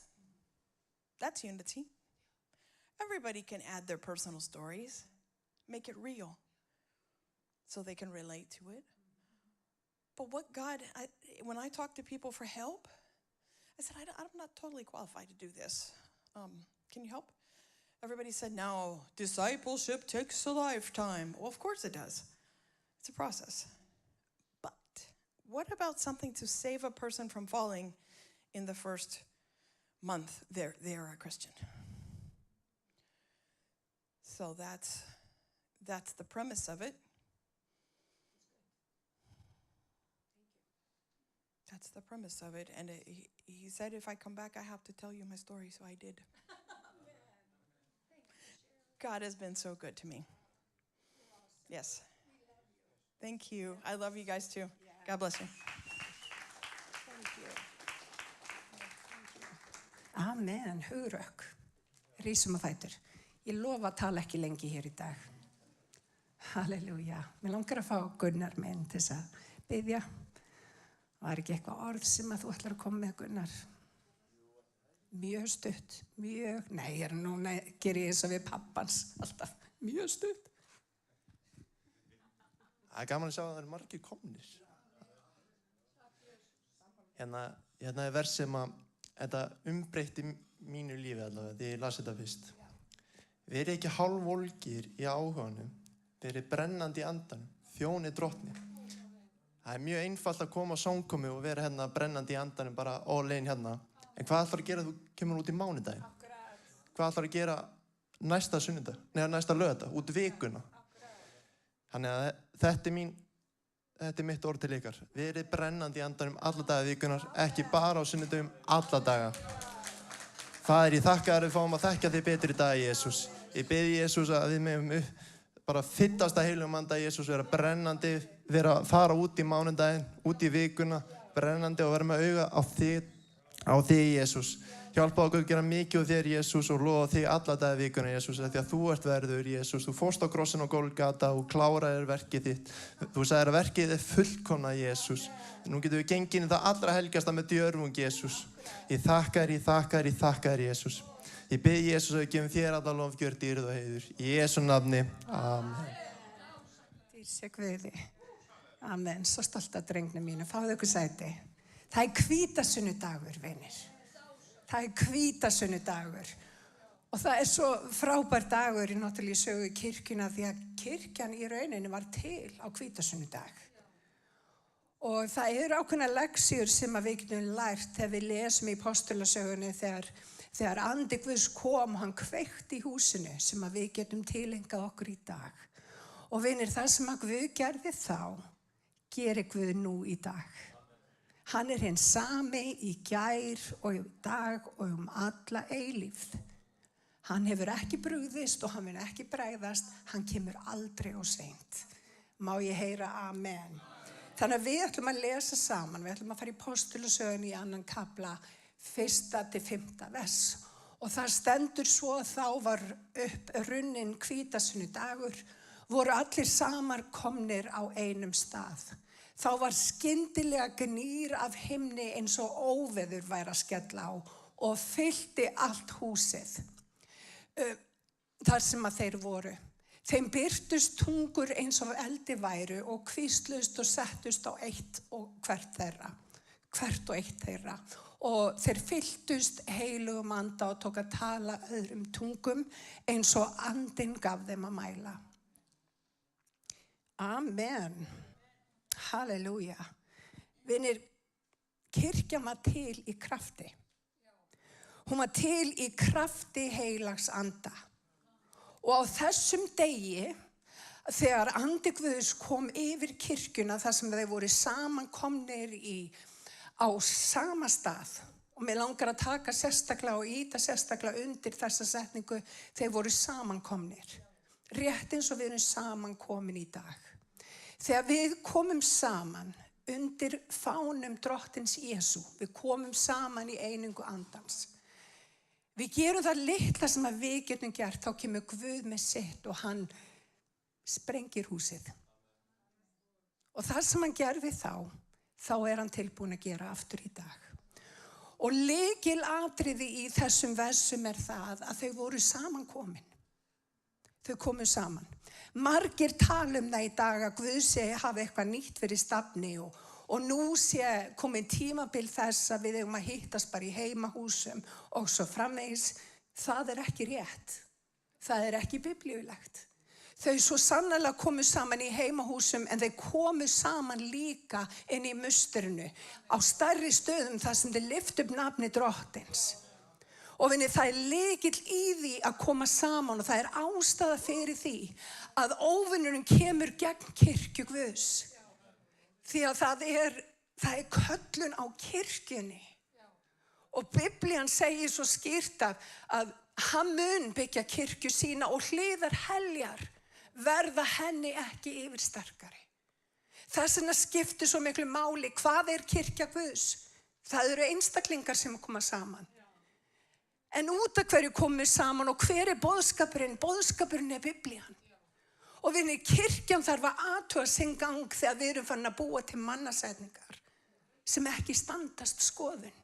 That's unity. Everybody can add their personal stories. Make it real so they can relate to it. But what when I talk to people for help, I said, I'm not totally qualified to do this. Can you help? Everybody said, no, discipleship takes a lifetime. Well, of course it does. It's a process. But what about something to save a person from falling in the first month they're a Christian? So that's the premise of it. That's the premise of it. And he said, if I come back, I have to tell you my story. So I did. God has been so good to me. Yes. Thank you. I love you guys too. God bless you. Amen, hugrökk. Rísum á fætur. Ég lofa að tala ekki lengi hér í dag. Halleluja. Mér langar að fá Gunnar minn til þess að biðja. Var ekki eitthvað orð sem að þú ætlar að koma með, Gunnar? Mjög stutt, mjög, núna ger ég þess að við pappans alltaf, mjög stutt. Það gaman að sjá að það margir komnir. Hérna er vers sem að þetta umbreytti mínu lífi allavega, því ég las þetta fyrst. Verið ekki hálfvolgir í áhuganum, verið brennandi í andanum, þjóni drottni. Það er mjög einfalt að koma á samkomu og vera hérna brennandi í andanum, bara all in hérna. En hvað ætlar að gera þú kemur út í mánudaginn? Hvað ætlar að gera næsta sunnudag? Næsta laugardag, út vikuna? Þannig að þetta er mitt orð til ykkar. Verið brennandi í andanum alla daga vikunar, ekki bara á sunnudagum, alla daga. Faðir, ég þakka þér að við fáum að þekkja þig betur í dag, Jesús. Ég bið Jesús að við megum bara fyllast að heilum anda, Jesús, vera brennandi, fara út í mánudaginn, út í vikuna, brennandi og vera með auga á þig, Jesús. Hjálpa okkur að gera mikið úr þér, Jesús, og lofa þig alla daga vikuna, Jesús, því að þú ert verður, Jesús. Þú fórst á krossin á Golgata og kláraðir verkið þitt. Þú sagðir að verkið er fullkomna, Jesús. Nú getum við gengið inn í það allra helgasta með djörfung, Jesús. Ég þakka þér, Jesús. Ég bið Jesús að við gefum þér alla lofgjörð, dýrð og heiður. Í Jesú nafni. Amen. Dísi Guði. Amen. Svo stolt af drengnum mínu. Fáðu ykkur sæti. Það er hvítasunnudagur, vinir. Það er hvítasunnudagur. Og það er svo frábær dagur í náttúrulega sögu kirkjuna því að kirkjan í rauninni var til á hvítasunnudag. Og það eru ákveðna leksíur sem að við getum lært þegar við lesum í postulasögunni þegar andi Guðs kom og hann kveikti í húsinu sem að við getum tilengað okkur í dag. Og vinir, það sem að Guð gerði þá, gerir Guð nú í dag. Hann er hinn sami í gær og í dag og alla eilífð. Hann hefur ekki brugðist og hann mun ekki bregðast, hann kemur aldrei of seint. Má ég heyra amen. Þannig að við ætlum að lesa saman, við ætlum að fara í postulasögunni í 2. kafla, 1. til 5. vers. Og það stendur svo að þá var upp runnin hvítasunnudagur, voru allir samar komnir á einum stað. Þá var skyndilega gnýr af himni eins og óveður væri að skella á og fyllti allt húsið. Þar sem að þeir voru. Þeim birtust tungur eins og eldi væru og hvíslust og settust á hvert og eitt þeirra. Og þeir fylltust heilugum anda og tók að tala öðrum tungum eins og andinn gaf þeim að mæla. Amen. Halleluja. Vinir, kirkjan var til í krafti. Hún var til í krafti heilags anda. Og á þessum degi, þegar andi Guðs kom yfir kirkjuna, þar sem þeir voru samankomnir á sama stað, og mig langar að taka sérstaklega og ýta sérstaklega undir þessa setningu, þeir voru samankomnir. Rétt eins og við erum samankomin í dag. Þegar við komum saman undir fánum drottins Jesú, við komum saman í einingu andans. Við gerum það litla sem að við getum gert, þá kemur Guð með sitt og hann sprengir húsið. Og það sem hann gerði þá er hann tilbúin að gera aftur í dag. Og lykilatriði í þessum versum er það að þau voru samankomin. Þau komu saman. Margir tala það í dag að Guð hafi eitthvað nýtt fyrir stafni og nú sé komin tímabil þess að við eigum að hittast bara í heimahúsum og svo framvegis. Það er ekki rétt. Það er ekki biblíulegt. Þau svo sannarlega komu saman í heimahúsum en þau komu saman líka inn í musterinu á stærri stöðum þar sem þau lyftu upp nafni drottins. Og vinni, það er lykill í því að koma saman og það er ástæða fyrir því að óvinnurinn kemur gegn kirkju Guðs. Því að það er köllun á kirkjunni. Og Biblían segir svo skýrt að hann mun byggja kirkju sína og hliðar heljar verða henni ekki yfirsterkari. Þess vegna skiptir svo miklu máli. Hvað kirkja Guðs? Það eru einstaklingar sem koma saman. En út af hverju komum við saman og hver boðskapurinn? Boðskapurinn Biblían. Og kirkjan þarf að athuga sinn gang þegar við erum farin að búa til mannasetningar sem ekki standast skoðun.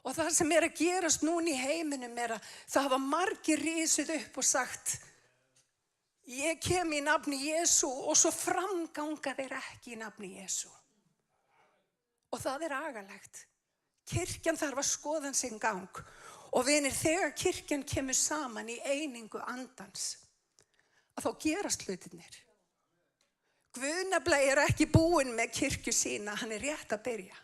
Og það sem að gerast núna í heiminum að það hafa margir risið upp og sagt ég kem í nafni Jesú og svo framganga þeir ekki í nafni Jesú. Og það agalegt. Kirkjan þarf að skoða sinn gang. Og þegar kirkjan kemur saman í einingu andans, að þá gerast hlutirnir. Guð nefnilega ekki búinn með kirkju sína, hann rétt að byrja.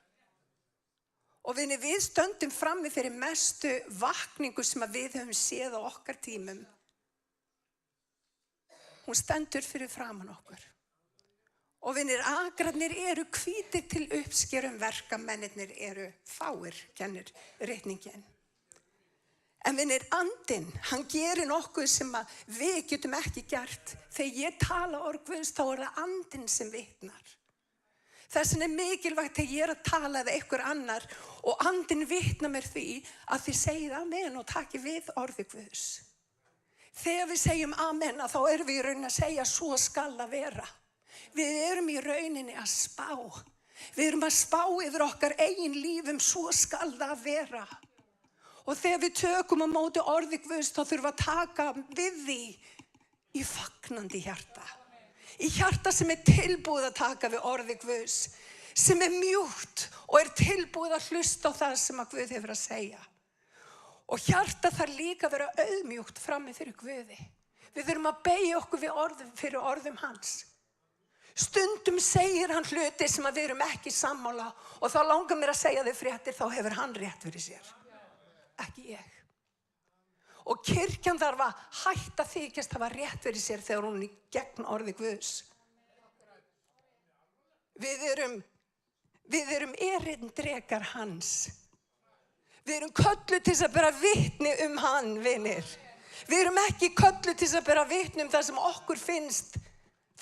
Og við stöndum frammi fyrir mestu vakningu sem að við höfum séð á okkar tímum. Hún stendur fyrir framan okkur. Og agrarnir eru hvítir til uppskerum, verkamennirnir eru fáir, kennir ritningin. En andinn, hann gerir nokkuð sem að við getum ekki gert. Þegar ég tala orð Guðs, þá það andinn sem vitnar. Þess vegna mikilvægt þegar ég að tala eða einhver annar og andinn vitnar mér því að þið segið amen og taki við orði Guðs. Þegar við segjum amen, þá erum við í rauninni að segja svo skal það vera. Við erum í rauninni að spá. Við erum að spá yfir okkar eigin lífum, svo skal það vera. Og þegar við tökum á móti orði Guðs, þá þurfum við að taka við því í fagnandi hjarta. Í hjarta sem tilbúið að taka við orði Guðs, sem mjúkt og tilbúið að hlusta á það sem að Guð hefur að segja. Og hjarta þarf líka að vera auðmjúkt frammi fyrir Guði. Við þurfum að beygja okkur fyrir orðum hans. Stundum segir hann hluti sem að við erum ekki sammála og þá langar mér að segja þau fréttir, þá hefur hann rétt fyrir sér. Ekki ég. Og kirkjan þarf að hætta þykjast hafa rétt fyrir sér þegar hún gegn orði Guðs. Við erum erindrekar hans. Við erum kölluð til þess að bera vitni hann, vinir. Við erum ekki kölluð til þess að bera vitni það sem okkur finnst,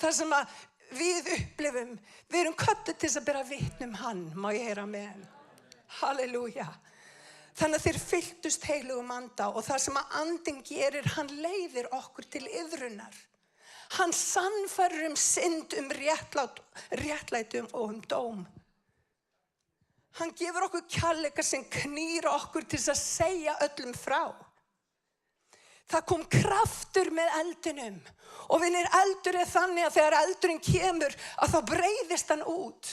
það sem að við upplifum. Við erum kölluð til þess að bera vitni hann. Má ég heyra amen? Halleluja. Þannig að þeir fylltust heilugum anda og það sem að andinn gerir, hann leiðir okkur til iðrunar. Hann sannfærir synd, réttlæti og dóm. Hann gefur okkur kærleika sem knýr okkur til að segja öllum frá. Það kom kraftur með eldinum og eldur þannig að þegar eldurinn kemur að þá breiðist hann út.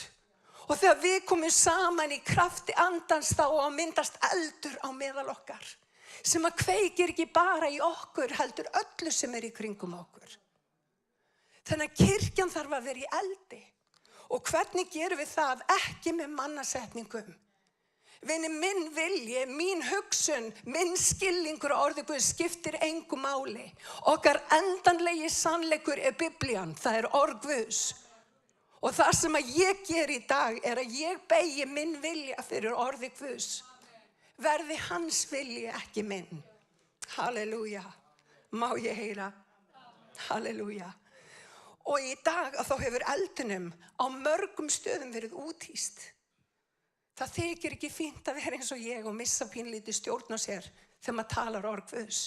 Og þegar við komum saman í krafti andans þá myndast eldur á meðal okkar sem að kveikir ekki bara í okkur heldur öllu sem í kringum okkur. Þannig að kirkjan þarf að vera í eldi. Og hvernig gerum við það? Ekki með mannasetningum. Minn vilji, mín hugsun, minn skilningur á orði Guðs skiptir engu máli. Okkar endanlegi sannleikur Biblían, það orð Guðs. Og það sem að ég ger í dag að ég beygi minn vilja fyrir orði Guðs. Verði hans vilji ekki minn. Halleluja. Má ég heyra? Halleluja. Og í dag að þá hefur eldinum á mörgum stöðum verið úthýst. Það þykir ekki fínt að vera eins og ég og missa pínlítið stjórn á sér þegar maður talar orð Guðs.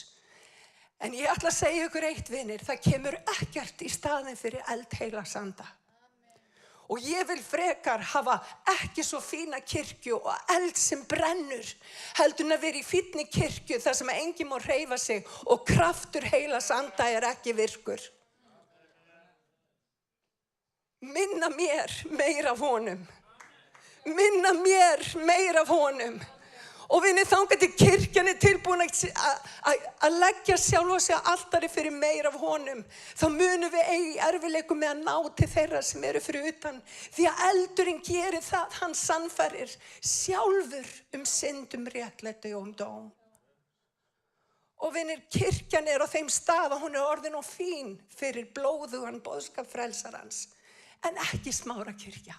En ég ætla að segja ykkur eitt, vinir, það kemur ekkert í staðinn fyrir eldheilags anda. Og ég vil frekar hafa ekki svo fína kirkju og eld sem brennur, heldur en að vera í fínni kirkju þar sem enginn má hreyfa sig og kraftur heilags anda ekki virkur. Minna mér meira af honum. Minna mér meira af honum. Og þangað til kirkjan tilbúin að leggja sjálf og sig altari fyrir meira af honum, þá munum við eigi erfiðleikum með að ná til þeirra sem eru fyrir utan. Því að eldurinn gerir það, hann sannfærir sjálfur synd, réttlæti og dóm. Og kirkjan á þeim stað að hún orðin og fín fyrir blóðugan boðskap frelsarans, en ekki smára kirkja.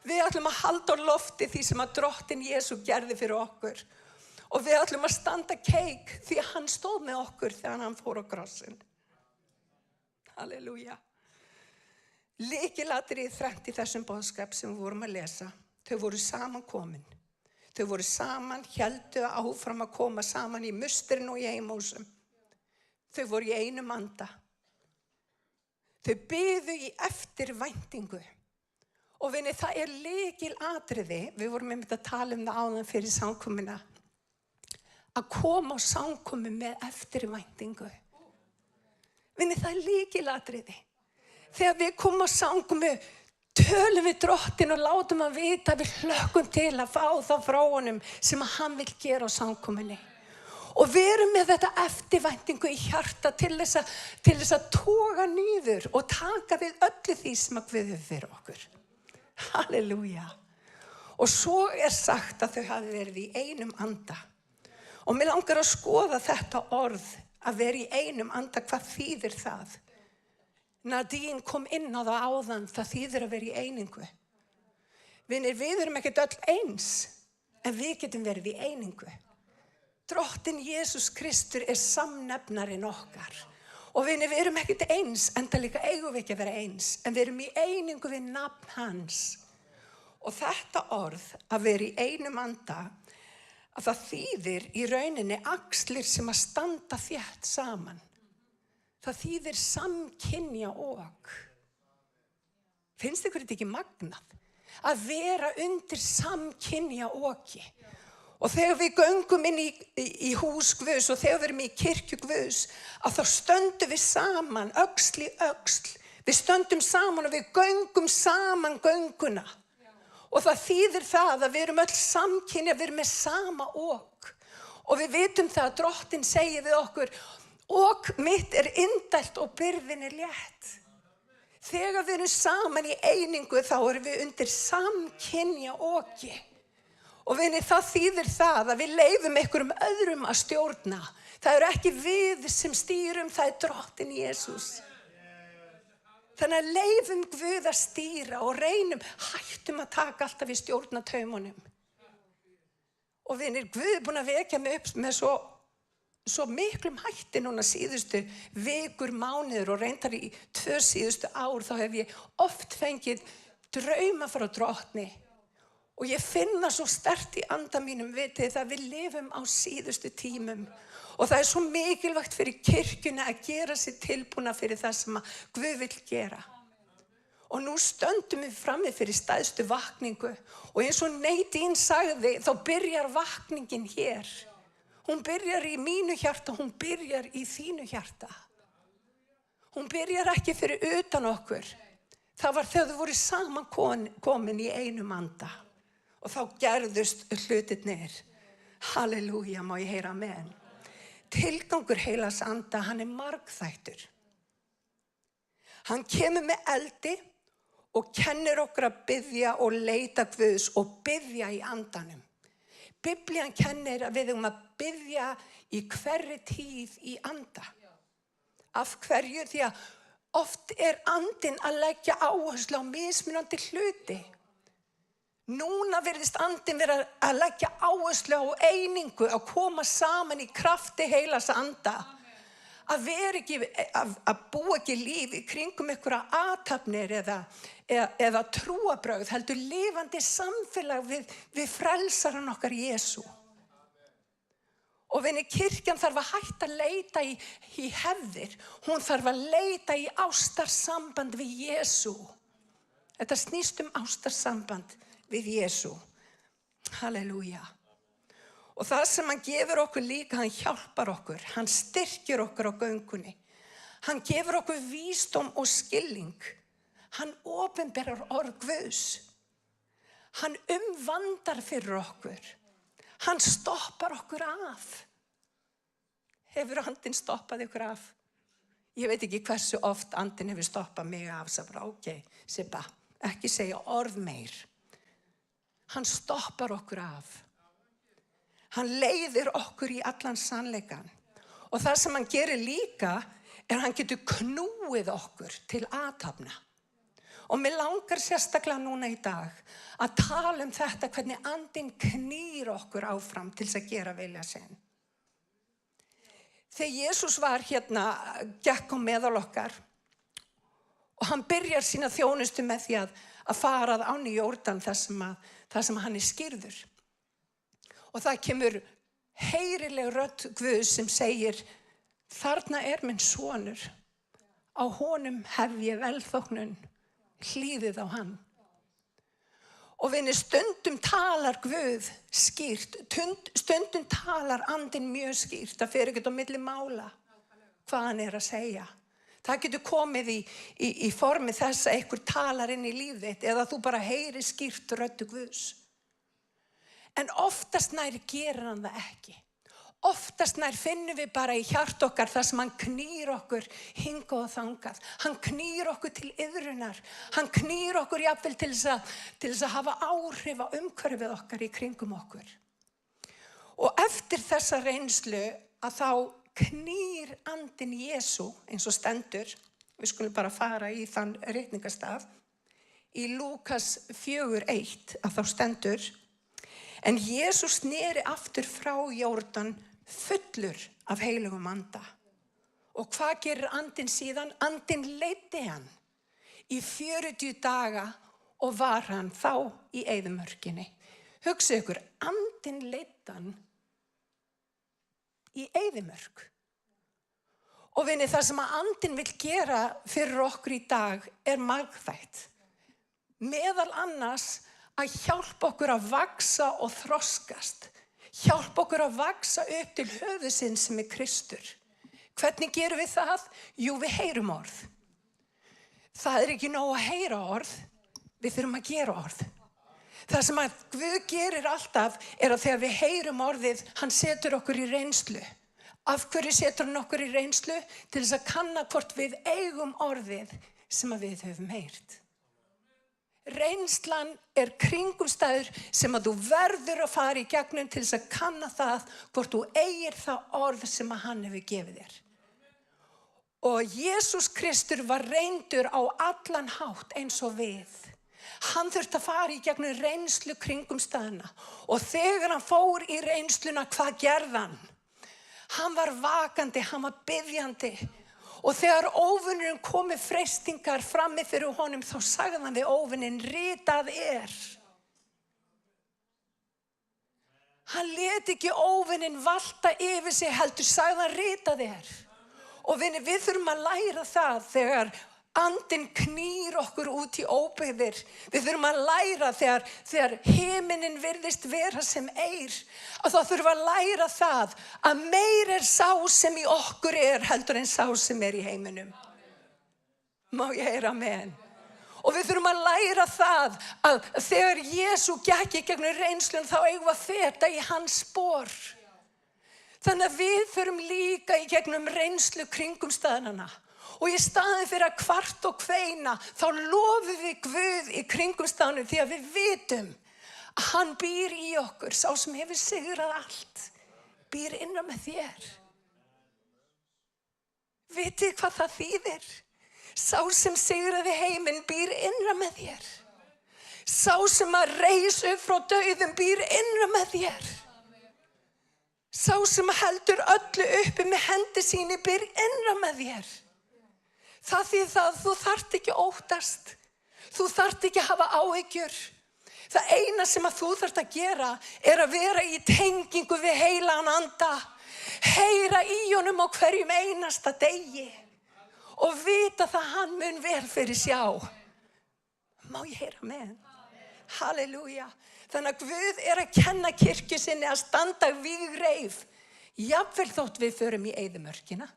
Við ætlum að halda á lofti því sem að drottinn Jesú gerði fyrir okkur. Og við ætlum að standa keik því að hann stóð með okkur þegar hann fór á krossinn. Halleluja. Lykilatriði þrennt í þessum boðskap sem við vorum að lesa. Þau voru samankomin. Þau voru saman, héldu áfram að koma saman í musterinu og í Emmausum. Þau voru í einum anda. Þau biðu í eftirvæntingu. Og vinni, það er lykilatriði, við vorum einmitt að tala það áðan fyrir samkomuna, að koma á samkomu með eftirvæntingu. Vinni, það er lykilatriði. Þegar við komum á samkomu, tölum við Drottin og látum að vita að við hlökkum til að fá það frá honum sem hann vil gera á samkomunni. Og við erum með þetta eftirvæntingu í hjarta til þess að toga niður og taka við öllu því sem að Guð hefur fyrir okkur. Halleluja. Og svo er sagt að þau hafi verið í einum anda. Og mér langar að skoða þetta orð, að vera í einum anda, hvað þýðir það? Nadine kom inn á það áðan, það þýðir að vera í einingu. Vinir, við erum ekkert öll eins, en við getum verið í einingu. Drottinn Jesús Kristur er samnefnarinn okkar. Og vinir, við erum ekkert eins, enda líka eigum við ekki að vera eins, en við erum í einingu við nafn hans. Og þetta orð, að vera í einum anda, að það þýðir í rauninni axlir sem að standa þétt saman. Það þýðir samkynja ok. Finnst ykkur þetta ekki magnað? Að vera undir samkynja oki. Og þegar við göngum inn í hús Guðs og þegar við erum í kirkju Guðs, að þá stöndum við saman, öxl í öxl. Við stöndum saman og við göngum saman gönguna. Og það þýðir það að við erum öll samkynja, við erum með sama ok. Og við vitum það að Drottinn segir við okkur, ok mitt er indælt og byrðin er létt. Þegar við erum saman í einingu þá erum við undir samkynja oki. Og vinni, það þýðir það að við leyfum einhverjum öðrum að stjórna. Það er ekki við sem stýrum, það er Drottinn Jesús. Þannig að leyfum Guð að stýra og reynum, hættum að taka alltaf í stjórnataumunum. Og vinni, Guð er búin að vekja mig upp með svo miklum hætti núna síðustu vikur, mánuður og reyndar í 2 síðustu ár, þá hef ég oft fengið drauma frá Drottni. Og ég finna svo sterkt í anda mínum, vitið, að við lifum á síðustu tímum. Og það er svo mikilvægt fyrir kirkjuna að gera sér tilbúna fyrir það sem að Guð vill gera. Og nú stöndum við frammi fyrir stæðstu vakningu. Og eins og Nadine sagði, þá byrjar vakningin hér. Hún byrjar í mínu hjarta, hún byrjar í þínu hjarta. Hún byrjar ekki fyrir utan okkur. Það var þegar þau voru saman komin í einum anda. Og þá gerðust hlutirnir. Halleluja, má ég heyra amen. Tilgangur heilags anda, hann er margþættur. Hann kemur með eldi og kennir okkur að biðja og leita Guðs og biðja í andanum. Biblían kennir að við að biðja í hverri tíð í anda. Af hverju? Því að oft er andinn að leggja áherslu á mismunandi hluti. Núna virðist andinn vera að leggja áherslu á einingu, að koma saman í krafti heilags anda. Að vera ekki, að búa ekki líf í kringum einhverja athafnir eða trúarbrögð, heldur lifandi samfélag við frelsaran okkar Jesú. Og vinni, kirkjan þarf að hætta að leita í hefðir, hún þarf að leita í ástarsamband við Jesú. Þetta snýst ástarsamband við Jesú. Halleluja. Og það sem hann gefur okkur líka, hann hjálpar okkur, hann styrkir okkur á göngunni. Hann gefur okkur vísdóm og skilning. Hann opinberar orð Guðs. Hann umvandar fyrir okkur. Hann stoppar okkur af. Hefur andinn stoppað ykkur af? Ég veit ekki hversu oft andinn hefur stoppað mig af. Það bara, ok, Sibba, ekki segja orð meir. Hann stoppar okkur af. Hann leiðir okkur í allan sannleikan. Og það sem hann gerir líka er að hann getur knúið okkur til athafna. Og mér langar sérstaklega núna í dag að tala þetta, hvernig andinn knýr okkur áfram til þess að gera vilja sinn. Þegar Jesús var hérna, gekk á meðal okkar Og hann byrjar sína þjónustu með því að fara að ánni Jórdan þar sem hann skírður. Og það kemur heyrileg rödd Guðs sem segir, þarna minn sonur, á honum hef ég velþóknun, hlýðið á hann. Og stundum talar Guð skýrt, stundum talar andinn mjög skýrt, það fer ekkert á milli mála hvað hann að segja. Það getur komið í formi þess að einhver talar inn í líf þitt eða þú bara heyrir skýrt röddu Guðs. En oftast nær gerir hann það ekki. Oftast nær finnum við bara í hjart okkar þar sem hann knýr okkur hingað og þangað. Hann knýr okkur til iðrunar. Hann knýr okkur jafnvel til þess að hafa áhrif á umhverfið okkar í kringum okkur. Og eftir þessa reynslu að þá knýr andinn Jesú eins og stendur, við skulum bara fara í þann ritningastaf, í Lúkas 4:1 að þá stendur, en Jesú sneri aftur frá Jórdan fullur af heilugum anda. Og hvað gerir andinn síðan? Andinn leiddi hann í 40 daga og var hann þá í eyðimörkinni. Hugsið ykkur, andinn leiddi hann í eyðimörk. Og vinni, það sem að andinn vill gera fyrir okkur í dag margþætt. Meðal annars að hjálpa okkur að vaxa og þroskast. Hjálpa okkur að vaxa upp til höfuðsins sem Kristur. Hvernig gerum við það? Jú, við heyrum orð. Það ekki nóg að heyra orð, við þurfum að gera orð. Það sem að Guð gerir alltaf að þegar við heyrum orðið, hann setur okkur í reynslu. Af hverju setur hann okkur í reynslu? Til þess að kanna hvort við eigum orðið sem að við höfum heyrt. Reynslan kringumstæður sem að þú verður að fara í gegnum til þess að kanna það hvort þú eigir það orð sem að hann hefur gefið þér. Og Jesús Kristur var reyndur á allan hátt eins og við. Hann þurfti að fara í gegnum reynslu kringumstæðuna og þegar hann fór í reynsluna, hvað gerði hann? Hann var vakandi, hann var biðjandi. Og þegar óvinurinn kom með freistingar frammi fyrir honum, þá sagði hann við óvininn, ritað Hann lét ekki óvininn valta yfir sig, heldur sagði hann, ritað Og vinni, við þurfum að læra það þegar andinn knýr okkur út í óbyggðir. Við þurfum að læra þegar himinin virðist vera sem eir. Og þá þurfum að læra það að meir sá sem í okkur heldur en sá sem í heiminum. Má ég heyra amen? Og við þurfum að læra það að þegar Jesú gekk í gegnum reynslun þá eigum við að feta í hans spor. Þannig að við þurfum líka í gegnum reynslu kringumstæðnanna. Og í staðin fyrir að kvart og kveina, þá lofum við Guð í kringumstæðunum því að við vitum að hann býr í okkur, sá sem hefur sigrað allt, býr innan með þér. Vitið hvað það þýðir? Sá sem sigraði heiminn býr innan með þér. Sá sem að reis upp frá dauðum býr innan með þér. Sá sem heldur öllu uppi með hendi síni býr innan með þér. Það þýðir það að þú þarft ekki að óttast. Þú þarft ekki að hafa áhyggjur. Það eina sem að þú þarft að gera að vera í tengingu við heilagan anda. Heyra í honum á hverjum einasta degi. Og vita það hann mun vel fyrir sjá. Má ég heyra með? Halleluja. Þannig að Guð að kenna kirkju sinni að standa vígreif. Jafnvel þótt við förum í eyðimörkina.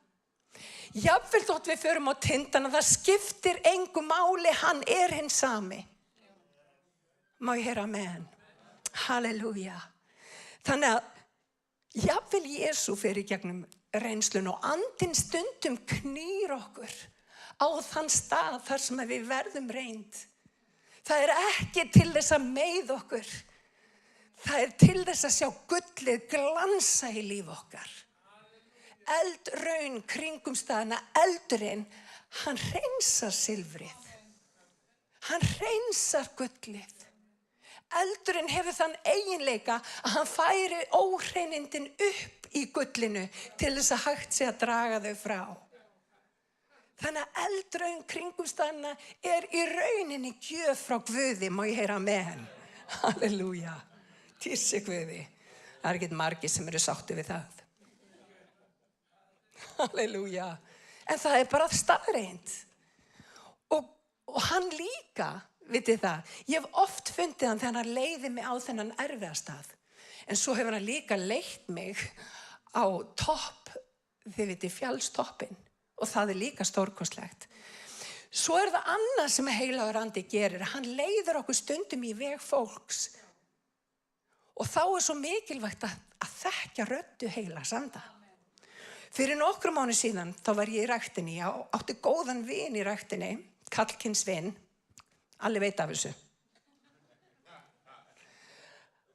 Jafnvel þótt við förum á tindana, það skiptir engu máli, hann hinn sami. Má ég heyra amen? Halleluja. Þannig að jafnvel Jesú fer í gegnum reynslun og andinn stundum knýr okkur á þann stað þar sem við verðum reynd. Það ekki til þess að meiða okkur. Það til þess að sjá gullið glansa í líf okkar. Eldraun kringumstæðana, eldurinn, hann hreinsar silfrið. Hann hreinsar gullið. Eldurinn hefur þann eiginleika að hann færi óhreinindin upp í gullinu til þess að hægt sé að draga þau frá. Þannig að eldraun kringumstæðna í rauninni gjöf frá Guði, má ég heyra amen. Halleluja, tísi Guði. Það ekkert margir sem eru sátti við það. Halleluja, en það bara staðreynd. Og hann líka, vitið það, ég hef oft fundið hann þegar hann leiði mig á þennan erfiða stað. En svo hefur hann líka leitt mig á topp, þið vitið, fjallstoppin. Og það líka stórkostlegt. Svo það annað sem heilagur andi gerir. Hann leiðir okkur stundum í veg fólks. Og þá svo mikilvægt að þekkja röddu heilags anda. Fyrir nokkrum mánuðum síðan, þá var ég í ræktinni. Ég átti góðan vin í ræktinni, karlkyns vin. Allir veit af þessu.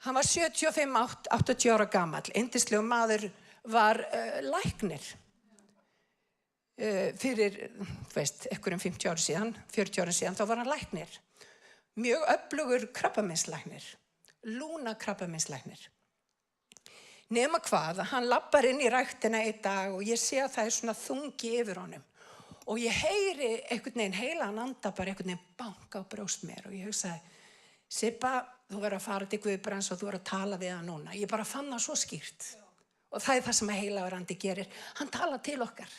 Hann var 75-80 ára gamall. Yndislegur maður var læknir. Fyrir, einhverjum 50 ára síðan, 40 ára síðan, þá var hann læknir. Mjög öflugur krabbameinslæknir. Lúnakrabbameinslæknir. Nema hvað, hann lappar inn í ræktina einn dag og ég sé að það svona þungi yfir honum. Og ég heyri einhvern veginn heilagan anda bara einhvern veginn banka á brjóst mér og ég hugsaði, Sibba, þú verður að fara til Guðbrands og þú verður að tala við hann núna. Ég bara fann það svo skýrt. Og það það sem heilagur andi gerir. Hann talar til okkar.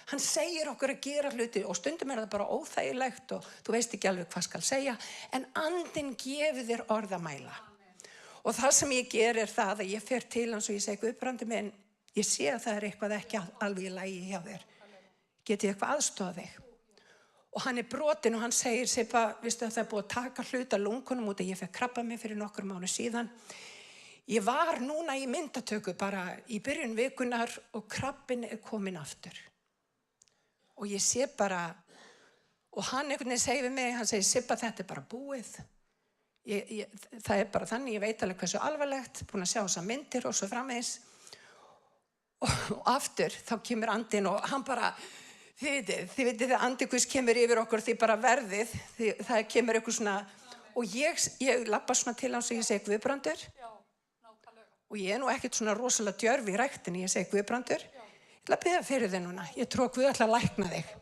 Hann segir okkur að gera hluti og stundum það bara óþægilegt og þú veist ekki alveg hvað skal segja. En andinn gefur þér orð að mæla. Og það sem ég ger það að ég fer til hans og ég segi, Guðbrandi minn, ég sé að það eitthvað ekki alveg í lagi hjá þér. Get ég eitthvað aðstoða þig? Og hann brotinn og hann segir, Sibba, vistu að það búið að taka hluta lungunum út að ég fekk krabbamein fyrir nokkur mánuð síðan. Ég var núna í myndatöku bara í byrjun vikunar og krabbinn kominn aftur. Og ég sé bara, og hann einhvern veginn segir við mig, hann segir, Sibba, þetta bara búið. Það bara þannig, ég veit alveg hversu alvarlegt, búin að sjá þessar myndir og svo framvegis. Og aftur, þá kemur andinn og hann bara, þið vitið þegar andi Guðs kemur yfir okkur, því bara verðið, það kemur eitthvað svona, og ég labba svona til hans og ég segi, Guðbrandur. Og ég nú ekkert svona rosalega djörf í ræktinni, ég segi, Guðbrandur. Ég ætla að biðja fyrir þig núna. Ég trúi að Guð ætla að lækna þig.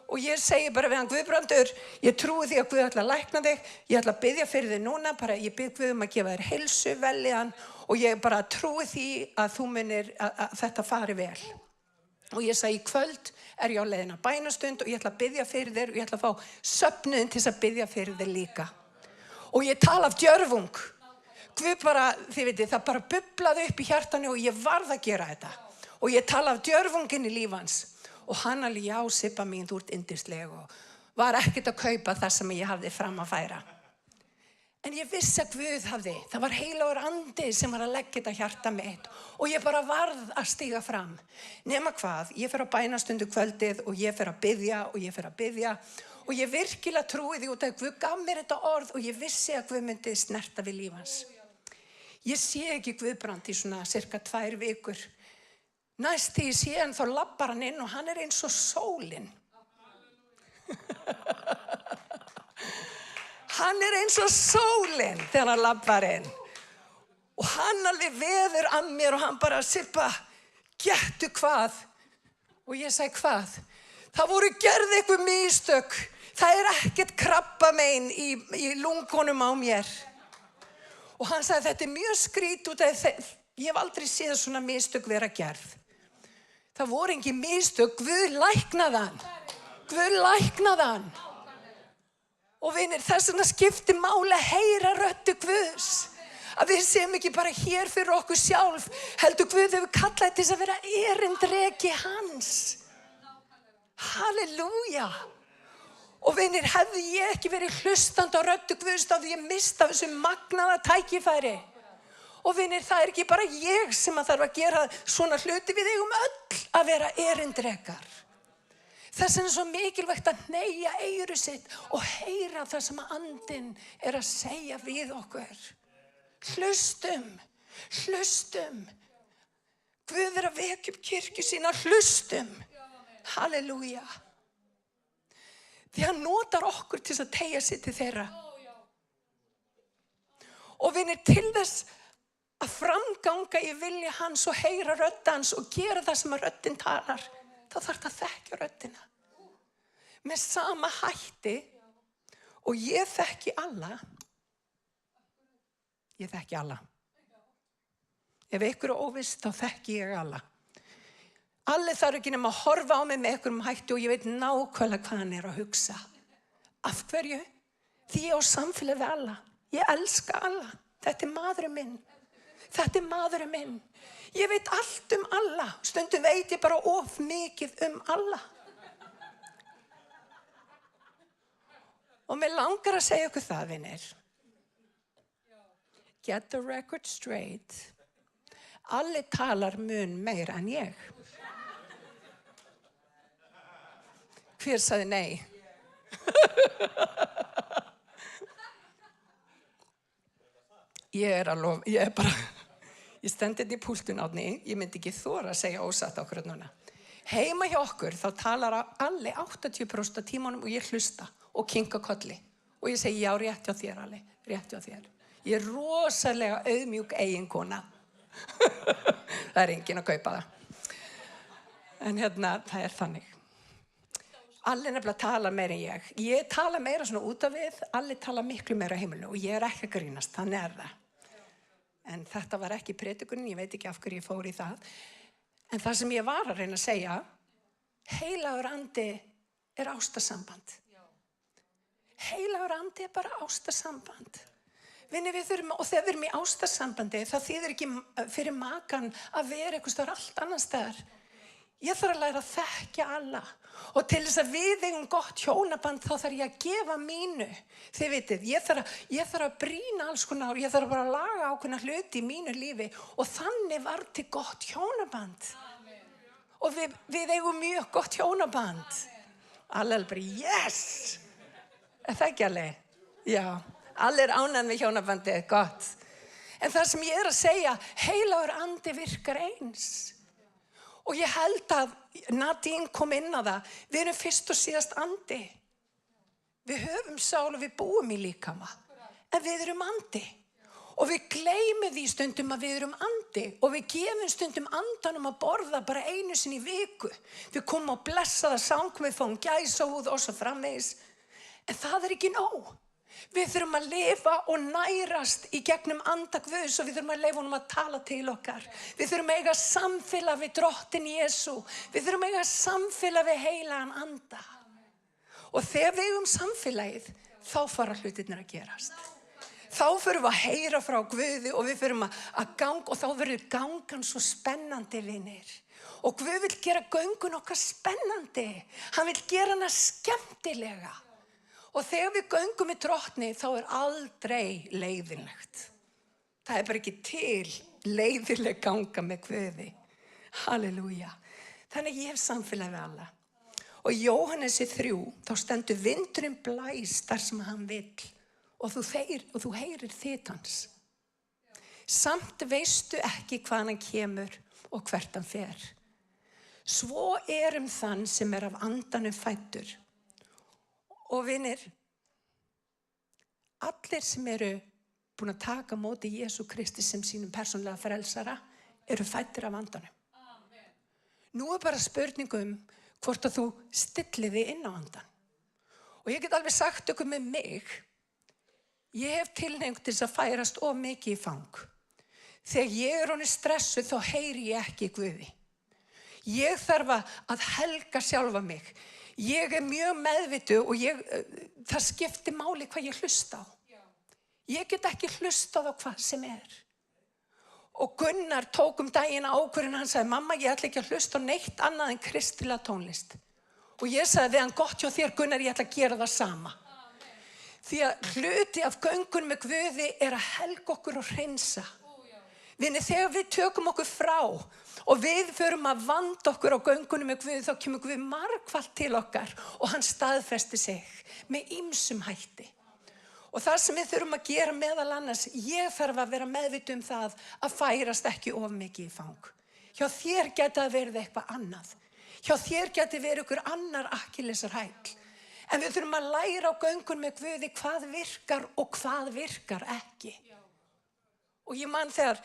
Og ég segi bara við hann, Guðbrandur, ég trúi því að Guð ætla að lækna þig. Ég ætla að biðja fyrir þig núna, bara ég bið Guð að gefa þér heilsu, vellíðan og ég bara trúi því að þú munir að þetta fari vel. Og ég segi, í kvöld ég á leiðina bænastund og ég ætla að biðja fyrir þér og ég ætla að fá söfnuðin til að biðja fyrir þér líka. Og ég tala af djörfung. Guð bara, þið vitið, það bara bublaði upp í hjartanu og ég varð að gera þetta. Og ég tala af djörfungin í líf hans. Og hann alveg, já, Sibba mín, þú ert yndisleg og var ekkert að kaupa það sem ég hafði fram að færa. En ég vissi að Guð hafði, það var heilagur andi sem var að leggja þetta hjarta mitt og ég bara varð að stíga fram. Nema hvað, ég fer á bænastundu kvöldið og ég fer að biðja og ég fer að biðja og ég virkilega trúi því út að Guð gaf mér þetta orð og ég vissi að Guð myndi snerta við líf hans. Ég sé ekki Guðbrand í svona cirka 2 vikur. Næst því ég sé hann þá labbar hann inn og hann eins og sólin. Hann eins og sólin þegar hann labbar inn. Og hann alveg veður að mér og hann bara, Sibba, gettu hvað? Og ég segi hvað? Það voru gerð eitthvað mistök. Það ekkert krabbamein í lungunum á mér. Og hann sagði, þetta mjög skrít út af ég hef aldrei séð svona mistök vera gerð. Það voru engin mistök, Guð læknaði hann. Guð læknaði hann. Og vinir, þess vegna skiptir máli að heyra röddu Guðs. Að við séum ekki bara hér fyrir okkur sjálf, heldur Guð hefur kallað til þess að vera erindreki hans. Halleluja. Og vinir, hefði ég ekki verið hlustandi á röddu Guðs, þá hefði ég mistað þessu magnaða tækifæri. Og vinir, það ekki bara ég sem að þarf að gera svona hluti, við eigum öll að vera erindrekar. Þess vegna svo mikilvægt að hneigja eyru sitt og heyra það sem andinn að segja við okkur. Hlustum. Guð að vekja upp kirkju sína, hlustum. Halleluja. Því hann notar okkur til að teygja sig til þeirra. Og vinir, til þess að framganga í vilja hans og heyra rödd hans og gera það sem að röddin talar, þá þarf það að þekkja röddina. með sama hætti og ég þekki alla. Ég þekki alla. Ef ykkur er óviss, þá þekki ég alla. Alli þarf ekki nema að horfa á mig með ykkur hætti og ég veit nákvæmlega hvað hann er að hugsa. Af hverju? Því ég á samfélag við alla. Ég elska alla. Þetta er maðurinn minn. Þetta er maðurinn minn. Ég veit allt alla. Stundum veit ég bara of mikið alla. Og mér langar að segja ykkur það, vinir. Get the record straight. Alli talar mun meira en ég. Hver sagði nei? Ég stendi þetta í púltun átni, ég myndi ekki þora að segja ósatt okkur núna. Heima hjá okkur þá talar Alli 80% af tímanum og ég hlusta og kinka kolli. Og ég segi já, rétt hjá þér Alli, rétt hjá þér. Ég er rosalega auðmjúk eiginkona. Það er enginn að kaupa það. En það er þannig. Alli nefnilega tala meira en ég. Ég tala meira svona út af við, Alli tala miklu meira heimilinu og ég er ekki að grínast, þannig er það. En þetta var ekki predikunin, ég veit ekki af hverju ég fór í það. En það sem ég var að reyna að segja, heilagur andi er ástarsamband. Heilagur andi er bara ástarsamband. Vinni, við þurfum, og þegar við erum í ástarsambandi, það þýðir ekki fyrir makan að vera einhvers staðar allt annars staðar. Ég þarf að læra að þekkja alla. Og til þess að við eigum gott hjónaband, þá þarf ég að gefa mínu. Þið vitið, ég þarf að brýna alls konar, ég þarf bara að laga ákveðna hluti í mínu lífi. Og þannig var til gott hjónaband. Amen. Og við eigum mjög gott hjónaband. Alli er bara, yes! Er það ekki Alli? Já, Alli er ánægður með hjónabandið, gott. En það sem ég er að segja, heilagur andi virkar eins. Og ég held að Nadine kom inn á það. Við erum fyrst og síðast andi. Við höfum sál og við búum í líkama. En við erum andi. Og við gleymum því stundum að við erum andi. Og við gefum stundum andanum að borða bara einu sinni í viku. Við komum á blessaða samkomu, við fáum gæsahúð og svo framvegis. En það er ekki nóg. Við þurfum að lifa og nærast í gegnum anda Guðs og við þurfum að lifa honum að tala til okkar. Við þurfum að eiga samfélag við drottinn Jesú. Við þurfum að eiga samfélag við heilagan anda. Og þegar við eigum samfélagið, þá fara hlutirnir að gerast. Þá förum við að heyra frá Guði og við förum að ganga og þá verður gangan svo spennandi, vinir. Og Guð vill gera göngun okkar spennandi. Hann vill gera hana skemmtilega. Og þegar við göngum með drottni, þá er aldrei leiðinlegt. Það er bara ekki til leiðinleg ganga með Guði. Halleluja. Þannig ég hef samfélag við alla. Og í Jóhannesi 3, þá stendur vindurinn blæs þar sem hann vill. Og þú heyrir þitt hans. Samt veistu ekki hvaðan hann kemur og hvert hann fer. Svo er þann sem er af andanum fæddur. Og vinir, allir sem eru búin að taka móti Jesú Kristi sem sínum persónulega frelsara eru fæddir af andanum. Amen. Nú er bara spurningum hvort að þú stillir þig inn á andan. Og ég get alveg sagt ykkur með mig, ég hef tilhneigingu til þess að færast of mikið í fang. Þegar ég er orðin stressuð þá heyri ég ekki Guði. Ég þarf að helga sjálfa mig. Ég er mjög meðvitu og það skiptir máli hvað ég hlusta á. Ég get ekki hlustað á hvað sem er. Og Gunnar tók daginn ákvörðun, hann sagði, mamma, ég ætla ekki að hlusta á neitt annað en kristilega tónlist. Og ég sagði við hann, gott hjá þér, Gunnar, ég ætla að gera það sama. Því að hluti af göngun með Guði er að helga okkur og hreinsa. Vinni, þegar við tökum okkur frá og við förum að vanda okkur á göngunum með Guði, þá kemur Guð margfalt til okkar og hann staðfesti sig með ýmsum hætti. Og það sem við þurfum að gera meðal annars, ég þarf að vera meðvituð það að færast ekki of mikið í fang. Hjá þér geti það verið eitthvað annað. Hjá þér geti verið ykkur annar akkillesarhæll. En við þurfum að læra á göngun með Guði hvað virkar og hvað virkar ekki. Og ég man þegar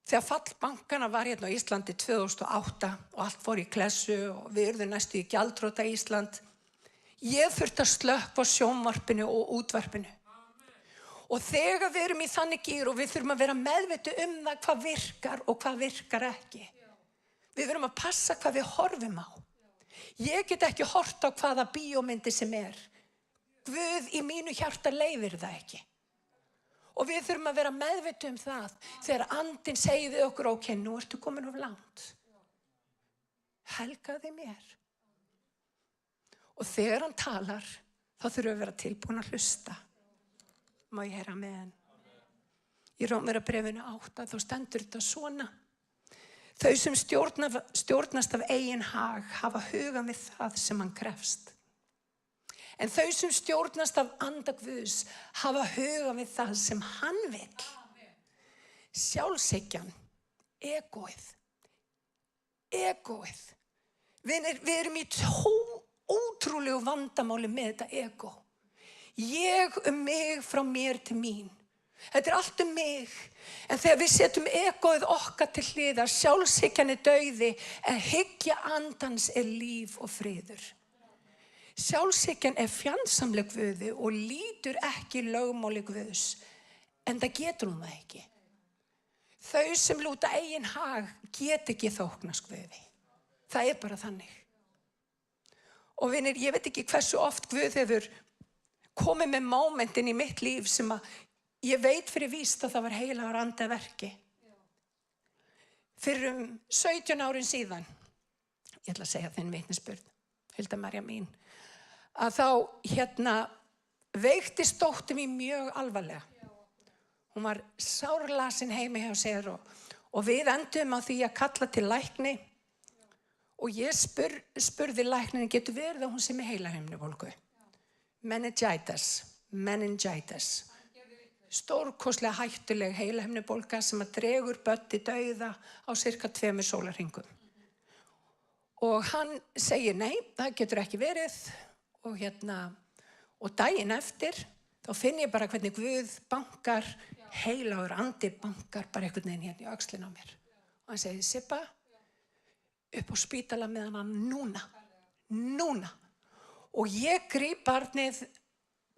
Þegar fall bankana var hérna á Íslandi 2008 og allt fór í klessu og við urðum næstu í gjaldþrota Ísland, ég þurfti að slökkva sjónvarpinu og útvarpinu. Og þegar við erum í þannig gír og við þurfum að vera meðvituð það hvað virkar og hvað virkar ekki. Við verum að passa hvað við horfum á. Ég get ekki hort á hvaða bíómyndi sem Guð í mínu hjarta leyfir það ekki. Og við þurfum að vera meðvituð það þegar andinn segir við okkur, ok, nú ertu komin of langt. Helgaði mér. Og þegar hann talar, þá þurfum við að vera tilbúin að hlusta. Má ég heyra amen? Í Rómverjabréfinu 8, þá stendur þetta svona. Þau sem stjórnast af eigin hag hafa hugann við það sem hann krefst. En þau sem stjórnast af anda Guðs hafa hugann við það sem hann vill. Sjálfshyggjan, egóið. Við erum í ótrúlegu vandamáli með þetta egó. Ég mig frá mér til mín. Þetta allt mig. En þegar við setjum egóið okkar til hliðar, sjálfshyggjan dauði, en hyggja andans líf og friður. Sjálfshyggjan fjandsamleg Guði og lítur ekki lögmáli Guðs, en það getur hún það ekki. Þau sem lúta eigin hag get ekki þóknast Guði. Það bara þannig. Og vinir, ég veit ekki hversu oft Guð hefur komið með momentin í mitt líf sem að ég veit fyrir víst að það var heilagur andi að verki. Fyrir 17 árin síðan, ég ætla að segja þinn vitnisburð, Hilda María mín, að þá veiktist dóttir mín mjög alvarlega. Hún var sárlasin heima hjá sér og við endum á því að kalla til lækni og ég spurði lækninu, getur verið að hún sé með heilahimnubólgu? Meningitis. Stórkostlega hættuleg heilahimnubólga sem að dregur börn til dauða á sirka 2 sólarhringum. Og hann segir, nei, það getur ekki verið. Og daginn eftir, þá finn ég bara hvernig Guð bankar, heilagur andi bankar bara einhvern veginn hérna í öxlinn á mér. Og hann segir, Sibba, upp á spítala með hana núna. Og ég gríp barnið,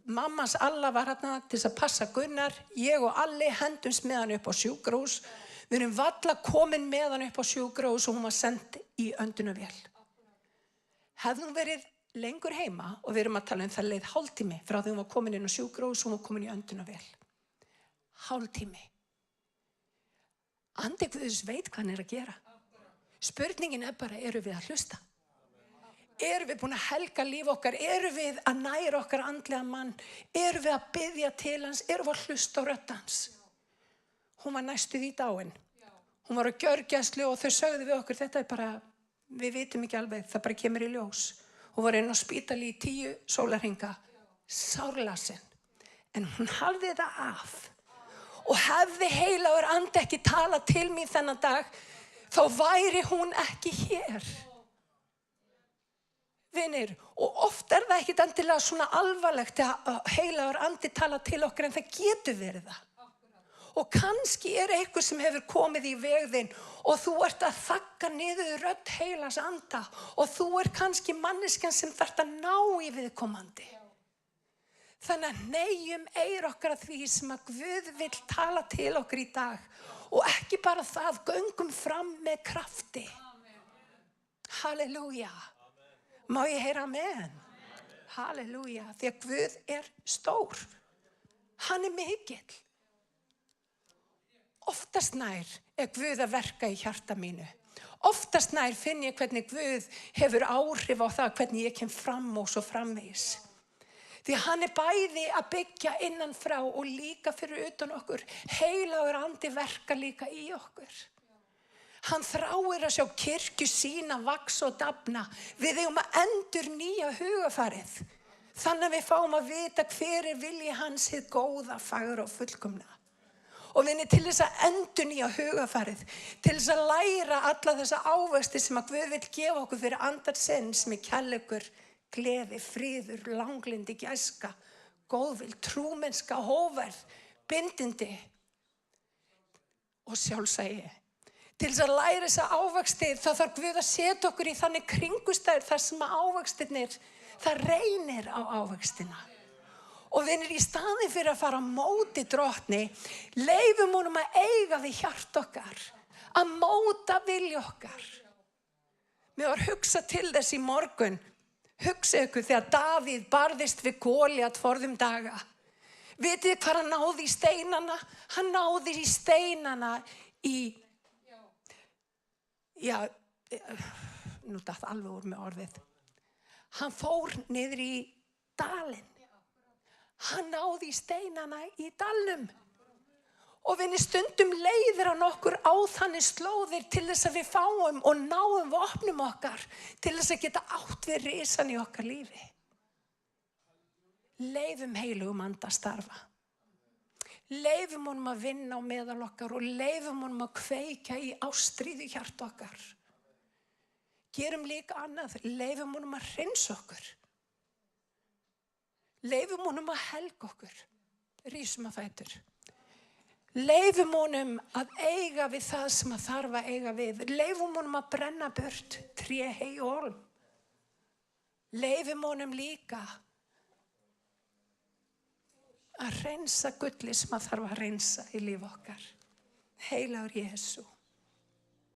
mammas Alla var hérna til þess að passa Gunnar, ég og Alli hendumst með hann upp á sjúkrahús. Við erum varla komin með hann upp á sjúkrahús og hún var send í öndunarvél. Hefði hún verið lengur heima, og við erum að tala það leið hálftími frá því hún var komin inn á sjúkrahús og hún var komin í öndunarvél. Hálftími. Andi Guðs veit hvað hann að gera. Spurningin bara, eru við að hlusta? Erum við búin að helga líf okkar? Erum við að næra okkar andlega mann? Erum við að biðja til hans? Erum við að hlusta á rödd hans? Hún var næstuð í dáin. Hún var á gjörgæslu og þau sögðu við okkur, þetta bara, við vitum ekki alveg, það bara kemur í ljós. Hún var inn á spítali í 10 sólarhringa, sárlasin. En hún hafði það af. Og hefði heilagur andi ekki talað til mín þennan dag, þá væri hún ekki hér. Vinir, og oft það ekkit endilega svona alvarlegt að heilagur andi tala til okkur, en það getur verið það. Og kannski eitthvað sem hefur komið í vegðinn og þú ert að þagga niður rödd heilags anda og þú kannski manneskjan sem þarft að ná í viðkomandi. Þannig að neyjum eyra okkar að því sem að Guð vill tala til okkur í dag og ekki bara það, göngum fram með krafti. Halleluja. Má ég heyra amen? Halleluja. Því að Guð stór. Hann mikill. Oftast nær Guð að verka í hjarta mínu. Oftast nær finn ég hvernig Guð hefur áhrif á það hvernig ég kem fram og svo framvegis. Því hann bæði að byggja innan frá og líka fyrir utan okkur. Heilagur andi verka líka í okkur. Hann þráir að sjá kirkju sína vaxa og dafna. Við eigum að endurnýja hugafarið. Þannig að við fáum að vita hver vilji hans hið góða, fagra og fullkomna. Og við til þess að endurnýja hugafarið, til þess að læra alla þessa ávexti sem að Guð vill gefa okkur fyrir andarsinn sem kærleikur, gleði, friður, langlindi, gæska, góðvild, trúmennska, hógværð, bindindi og sjálfsagi. Til þess að læra þessa ávexti þá þarf Guð að setja okkur í þannig kringustæður þar sem að ávextirnir, það reynir á ávextina. Og vinir, í staðinn fyrir að fara á móti Drottni, leyfum honum að eiga við hjart okkar, að móta vilja okkar. Mér var hugsa til þess í morgun, hugsa ykkur þegar Davíð barðist við Góliat forðum daga. Vitið hvað hann náði í steinana? Hann náði í steinana nú datt alveg úr með orðið. Hann fór niður í dalinn. Hann náði í steinana í dalnum. Og vinni, stundum leiðir hann okkur á þannig slóðir til þess að við fáum og náum vopnum okkar til þess að geta átt við risan í okkar lífi. Leyfum heilugum anda að starfa. Leyfum honum að vinna á meðal okkar og leyfum honum að kveikja í ástríðu hjart okkar. Gerum líka annað, leyfum honum að hreinsa okkur. Leyfum honum að helga okkur. Rísum að fætur. Leyfum honum að eiga við það sem að þarf að eiga við. Leyfum honum að brenna burt tré, hey og olm. Leyfum honum líka að hreinsa gulli sem að þarf að hreinsa í líf okkar. Heilagur Jesú.